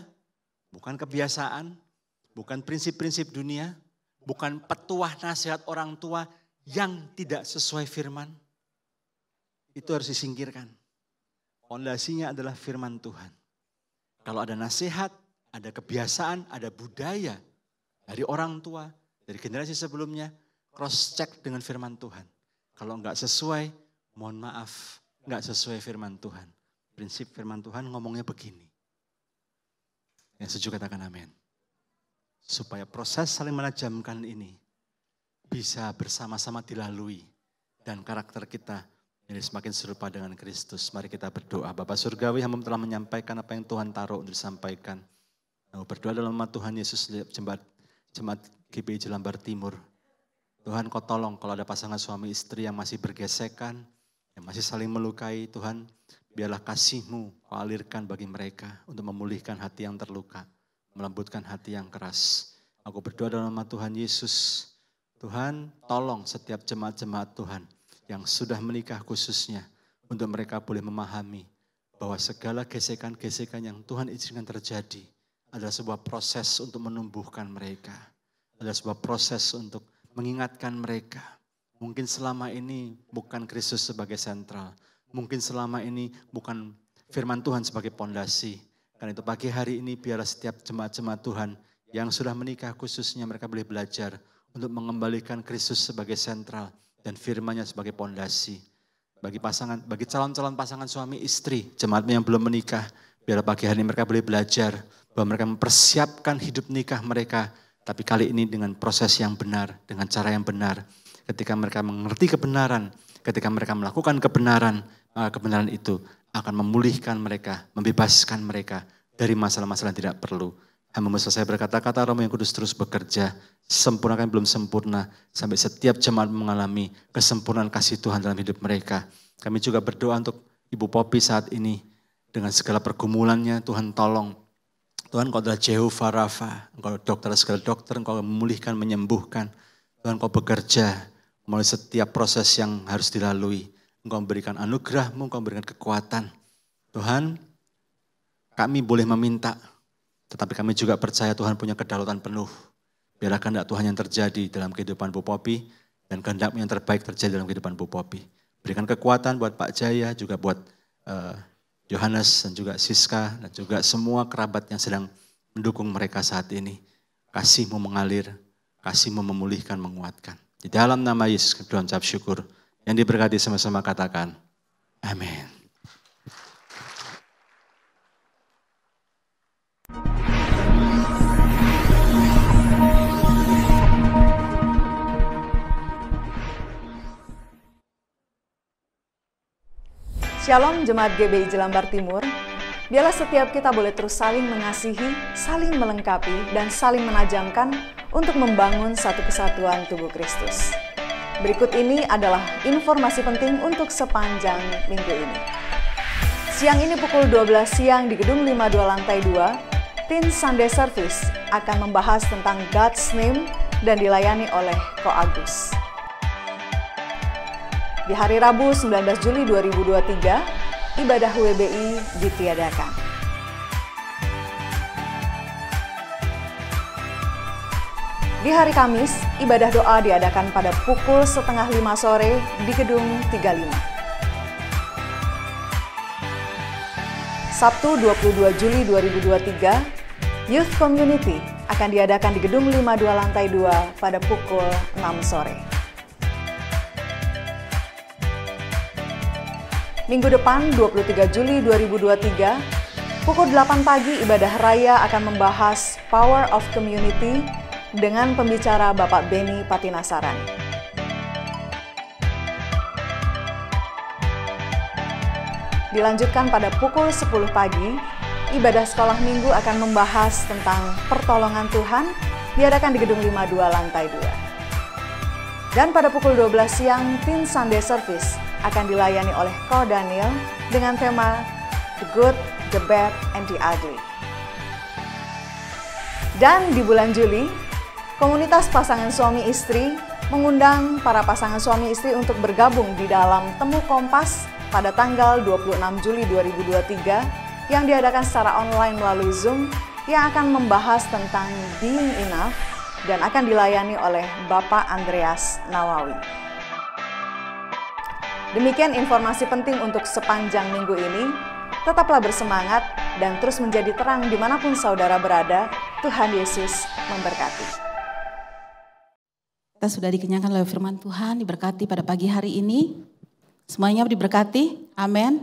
bukan kebiasaan, bukan prinsip-prinsip dunia, bukan petuah nasihat orang tua yang tidak sesuai firman. Itu harus disingkirkan. Fondasinya adalah firman Tuhan. Kalau ada nasihat, ada kebiasaan, ada budaya dari orang tua, dari generasi sebelumnya, cross check dengan firman Tuhan. Kalau enggak sesuai, mohon maaf. Enggak sesuai firman Tuhan. Prinsip firman Tuhan ngomongnya begini. Yang setuju katakan amin. Supaya proses saling menajamkan ini bisa bersama-sama dilalui. Dan karakter kita jadi semakin serupa dengan Kristus. Mari kita berdoa. Bapa Surgawi, hamba telah menyampaikan apa yang Tuhan taruh untuk disampaikan. Berdoa dalam nama Tuhan Yesus, jemaat GPI Jelambar Timur. Tuhan kau tolong kalau ada pasangan suami istri yang masih bergesekan, yang masih saling melukai, Tuhan, biarlah kasih-Mu kau alirkan bagi mereka untuk memulihkan hati yang terluka, melembutkan hati yang keras. Aku berdoa dalam nama Tuhan Yesus. Tuhan, tolong setiap jemaat-jemaat Tuhan yang sudah menikah khususnya, untuk mereka boleh memahami bahwa segala gesekan-gesekan yang Tuhan izinkan terjadi adalah sebuah proses untuk menumbuhkan mereka. Adalah sebuah proses untuk mengingatkan mereka. Mungkin selama ini bukan Kristus sebagai sentral. Mungkin selama ini bukan firman Tuhan sebagai pondasi. Karena itu pagi hari ini biarlah setiap jemaat-jemaat Tuhan yang sudah menikah khususnya mereka boleh belajar untuk mengembalikan Kristus sebagai sentral dan firman-Nya sebagai pondasi. Bagi calon-calon pasangan suami istri, jemaat yang belum menikah, biarlah pagi hari ini mereka boleh belajar bahwa mereka mempersiapkan hidup nikah mereka, tapi kali ini dengan proses yang benar, dengan cara yang benar. Ketika mereka mengerti kebenaran, ketika mereka melakukan kebenaran, maka kebenaran itu akan memulihkan mereka, membebaskan mereka dari masalah-masalah yang tidak perlu. Hamba selesai berkata-kata, Roh yang Kudus terus bekerja, sempurnakan belum sempurna, sampai setiap jemaat mengalami kesempurnaan kasih Tuhan dalam hidup mereka. Kami juga berdoa untuk Ibu Poppy saat ini, dengan segala pergumulannya, Tuhan tolong. Tuhan Engkau adalah Jehovah Rafa, Engkau dokter segala dokter, Engkau memulihkan, menyembuhkan. Tuhan Engkau bekerja melalui setiap proses yang harus dilalui. Engkau memberikan anugerah-Mu, Engkau memberikan kekuatan. Tuhan, kami boleh meminta, tetapi kami juga percaya Tuhan punya kedaulatan penuh. Biarlah kehendak Tuhan yang terjadi dalam kehidupan Bu Poppy, dan kehendak-Mu yang terbaik terjadi dalam kehidupan Bu Poppy. Berikan kekuatan buat Pak Jaya, juga buat Yohanes, dan juga Siska, dan juga semua kerabat yang sedang mendukung mereka saat ini. Kasih-Mu mengalir, kasih-Mu memulihkan, menguatkan. Di dalam nama Yesus, kita ucap syukur. Yang diberkati sama-sama katakan, amin. Shalom Jemaat GBI Jelambar Timur, biarlah setiap kita boleh terus saling mengasihi, saling melengkapi, dan saling menajamkan untuk membangun satu kesatuan tubuh Kristus. Berikut ini adalah informasi penting untuk sepanjang minggu ini. Siang ini pukul 12 siang di Gedung 52 Lantai 2, Teen Sunday Service akan membahas tentang God's Name dan dilayani oleh Ko Agus. Di hari Rabu 19 Juli 2023, ibadah WBI ditiadakan. Di hari Kamis, ibadah doa diadakan pada pukul 4:30 sore di Gedung 35. Sabtu 22 Juli 2023, Youth Community akan diadakan di Gedung 52 Lantai 2 pada pukul 6 sore. Minggu depan 23 Juli 2023, pukul 8 pagi ibadah raya akan membahas Power of Community dengan pembicara Bapak Beni Patinasaran. Dilanjutkan pada pukul 10 pagi, ibadah sekolah minggu akan membahas tentang pertolongan Tuhan diadakan di Gedung 52 Lantai 2. Dan pada pukul 12 siang, Teen Sunday Service akan dilayani oleh Ko Daniel dengan tema The Good, The Bad, and The Ugly. Dan di bulan Juli, komunitas pasangan suami istri mengundang para pasangan suami istri untuk bergabung di dalam Temu Kompas pada tanggal 26 Juli 2023 yang diadakan secara online melalui Zoom yang akan membahas tentang Being Enough dan akan dilayani oleh Bapak Andreas Nawawi. Demikian informasi penting untuk sepanjang minggu ini. Tetaplah bersemangat dan terus menjadi terang dimanapun saudara berada. Tuhan Yesus memberkati. Kita sudah dikenyangkan oleh firman Tuhan, diberkati pada pagi hari ini. Semuanya diberkati, amin.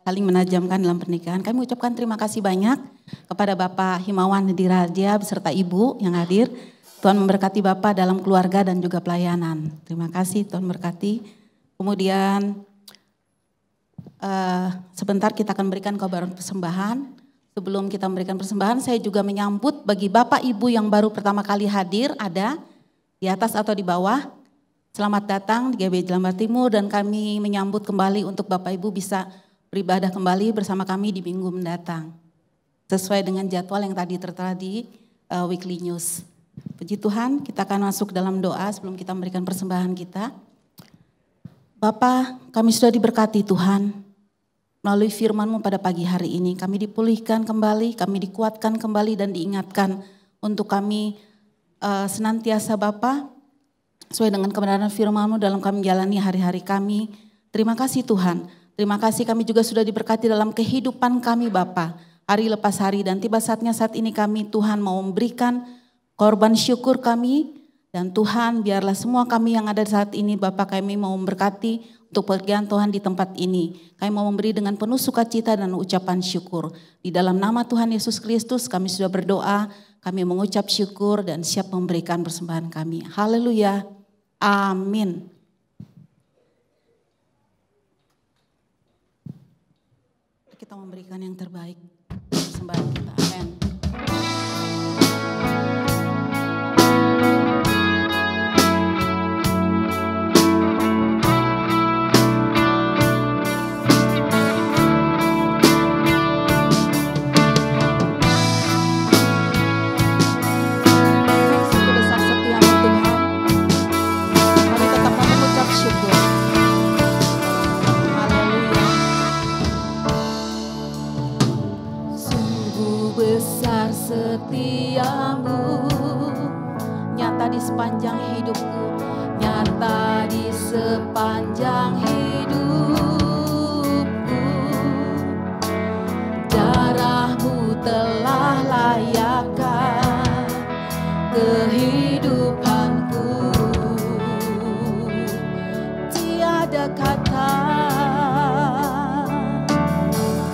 Saling menajamkan dalam pernikahan. Kami ucapkan terima kasih banyak kepada Bapak Himawan Diraja beserta Ibu yang hadir. Tuhan memberkati Bapak dalam keluarga dan juga pelayanan. Terima kasih, Tuhan berkati. Kemudian sebentar kita akan berikan kobaran persembahan. Sebelum kita memberikan persembahan, saya juga menyambut bagi Bapak Ibu yang baru pertama kali hadir, ada di atas atau di bawah. Selamat datang di GBI Jelambar Timur dan kami menyambut kembali untuk Bapak Ibu bisa beribadah kembali bersama kami di minggu mendatang. Sesuai dengan jadwal yang tadi tertera di Weekly News. Puji Tuhan, kita akan masuk dalam doa sebelum kita memberikan persembahan kita. Bapa, kami sudah diberkati Tuhan melalui firman-Mu pada pagi hari ini. Kami dipulihkan kembali, kami dikuatkan kembali dan diingatkan untuk kami senantiasa Bapa sesuai dengan kebenaran firman-Mu dalam kami menjalani hari-hari kami. Terima kasih Tuhan, terima kasih kami juga sudah diberkati dalam kehidupan kami Bapa. Hari lepas hari dan tiba saatnya saat ini kami Tuhan mau memberikan korban syukur kami. Dan Tuhan biarlah semua kami yang ada saat ini Bapak kami mau memberkati untuk pekerjaan Tuhan di tempat ini. Kami mau memberi dengan penuh sukacita dan ucapan syukur. Di dalam nama Tuhan Yesus Kristus kami sudah berdoa, kami mengucap syukur dan siap memberikan persembahan kami. Haleluya. Amin. Kita memberikan yang terbaik persembahan kita. Amin. Setiamu nyata di sepanjang hidupku, nyata di sepanjang hidupku. Darahmu telah layakkan kehidupanku. Tiada kata,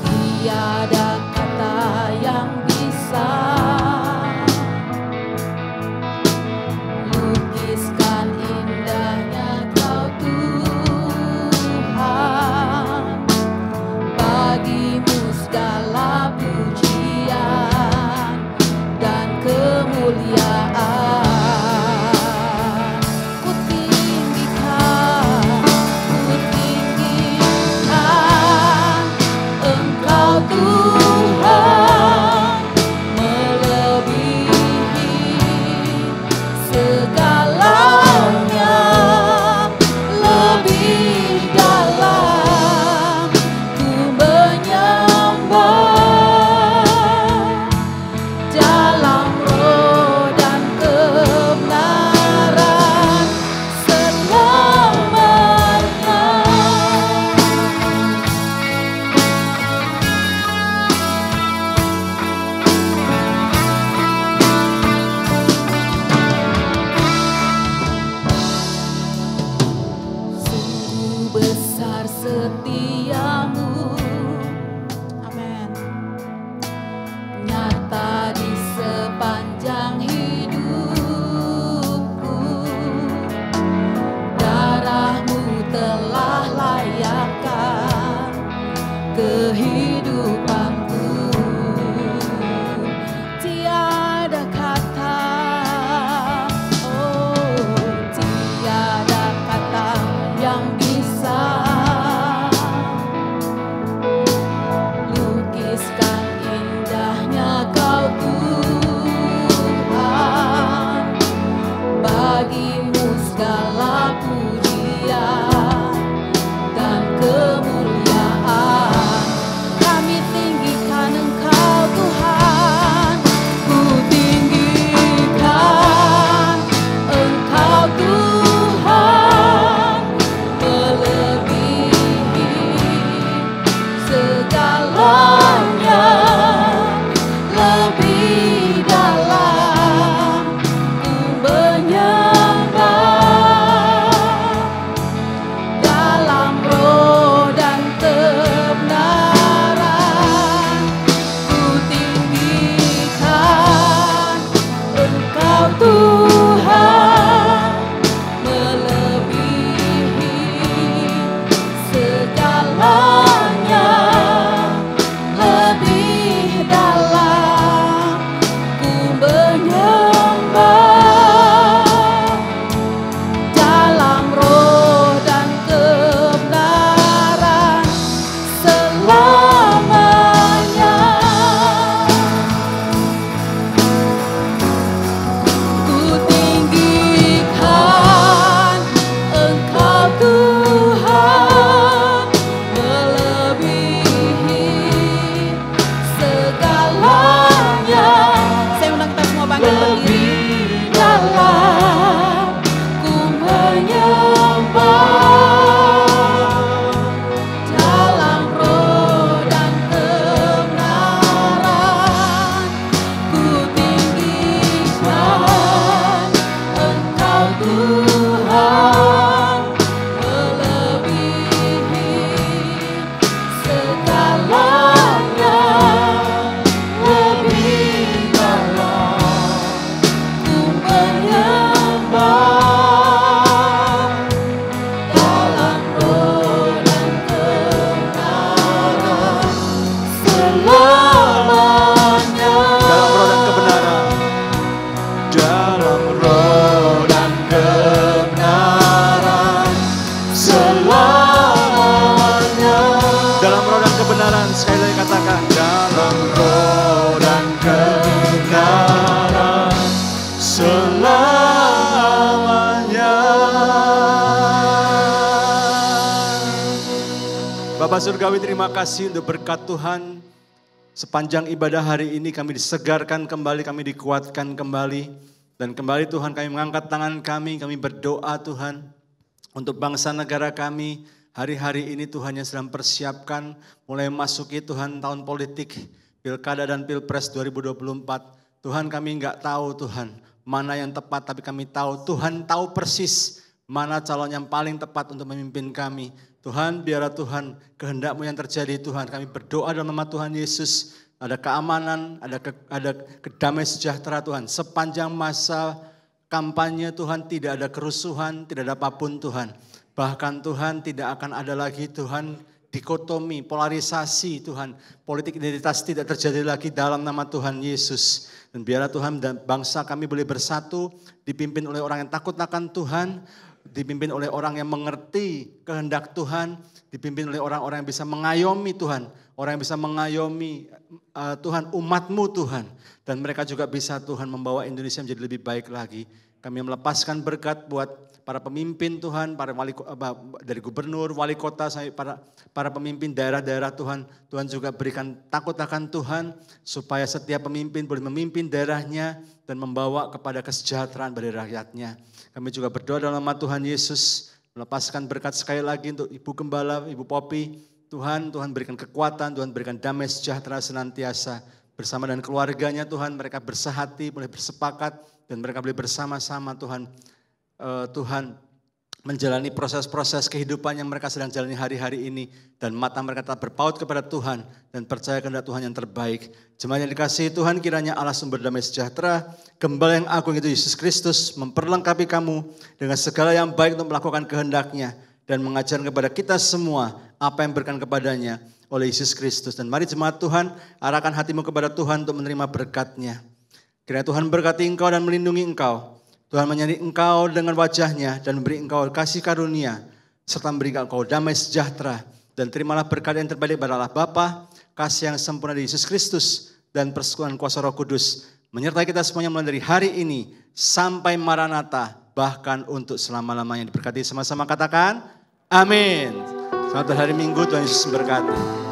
tiada kata yang lukiskan indahnya Kau Tuhan. Bagimu segala pujian dan kemuliaan. Ku tinggikan Engkau Tuhan. Dalam roh Bapa surgawi, terima kasih untuk berkat Tuhan. Sepanjang ibadah hari ini kami disegarkan kembali, kami dikuatkan kembali. Dan kembali Tuhan kami mengangkat tangan kami berdoa Tuhan untuk bangsa negara kami. Hari-hari ini Tuhan yang sedang persiapkan mulai masuki Tuhan tahun politik, pilkada dan pilpres 2024. Tuhan kami enggak tahu Tuhan mana yang tepat, tapi kami tahu Tuhan tahu persis mana calon yang paling tepat untuk memimpin kami. Tuhan, biarlah Tuhan kehendak-Mu yang terjadi Tuhan. Kami berdoa dalam nama Tuhan Yesus. Ada keamanan, ada kedamaian sejahtera Tuhan. Sepanjang masa kampanye Tuhan tidak ada kerusuhan, tidak ada apapun Tuhan. Bahkan Tuhan tidak akan ada lagi Tuhan dikotomi, polarisasi Tuhan. Politik identitas tidak terjadi lagi dalam nama Tuhan Yesus. Dan biarlah Tuhan dan bangsa kami boleh bersatu, dipimpin oleh orang yang takut akan Tuhan, dipimpin oleh orang yang mengerti kehendak Tuhan, dipimpin oleh orang-orang yang bisa mengayomi Tuhan, orang yang bisa mengayomi Tuhan umat-Mu Tuhan. Dan mereka juga bisa Tuhan membawa Indonesia menjadi lebih baik lagi. Kami melepaskan berkat buat para pemimpin Tuhan, para dari gubernur, wali kota, sampai para pemimpin daerah-daerah Tuhan. Tuhan juga berikan takut akan Tuhan, supaya setiap pemimpin boleh memimpin daerahnya dan membawa kepada kesejahteraan bagi rakyatnya. Kami juga berdoa dalam nama Tuhan Yesus, melepaskan berkat sekali lagi untuk Ibu Gembala, Ibu Popi. Tuhan berikan kekuatan, Tuhan berikan damai sejahtera senantiasa. Bersama dan keluarganya Tuhan, mereka bersehati, boleh bersepakat, dan mereka boleh bersama-sama Tuhan. Tuhan menjalani proses-proses kehidupan yang mereka sedang jalani hari-hari ini. Dan mata mereka tetap berpaut kepada Tuhan dan percaya kepada Tuhan yang terbaik. Jemaat yang dikasihi Tuhan, kiranya Allah sumber damai sejahtera, Gembala yang agung itu Yesus Kristus memperlengkapi kamu dengan segala yang baik untuk melakukan kehendak-Nya dan mengajarkan kepada kita semua apa yang berikan kepadanya oleh Yesus Kristus. Dan mari jemaat Tuhan, arahkan hatimu kepada Tuhan untuk menerima berkat-Nya. Kiranya Tuhan berkati engkau dan melindungi engkau. Tuhan menyertai engkau dengan wajah-Nya dan memberi engkau kasih karunia, serta memberi engkau damai sejahtera. Dan terimalah berkat yang terbaik pada Allah Bapa, kasih yang sempurna dari Yesus Kristus, dan persekutuan kuasa Roh Kudus menyertai kita semuanya mulai dari hari ini sampai Maranatha, bahkan untuk selama-lamanya. Diberkati sama-sama, katakan amin. Selamat hari Minggu, Tuhan Yesus memberkati.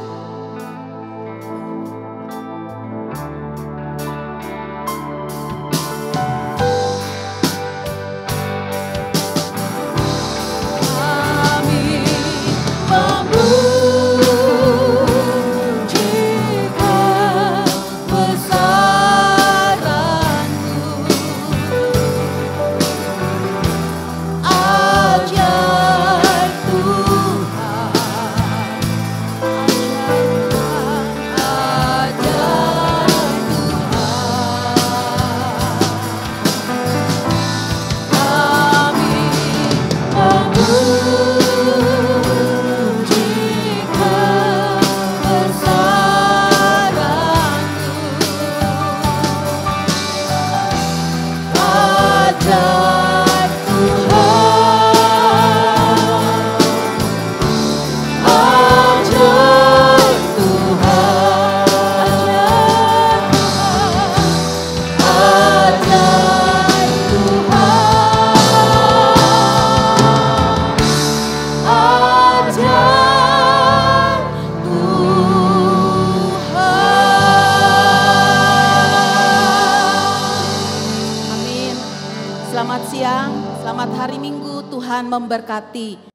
Selamat siang, selamat hari Minggu, Tuhan memberkati.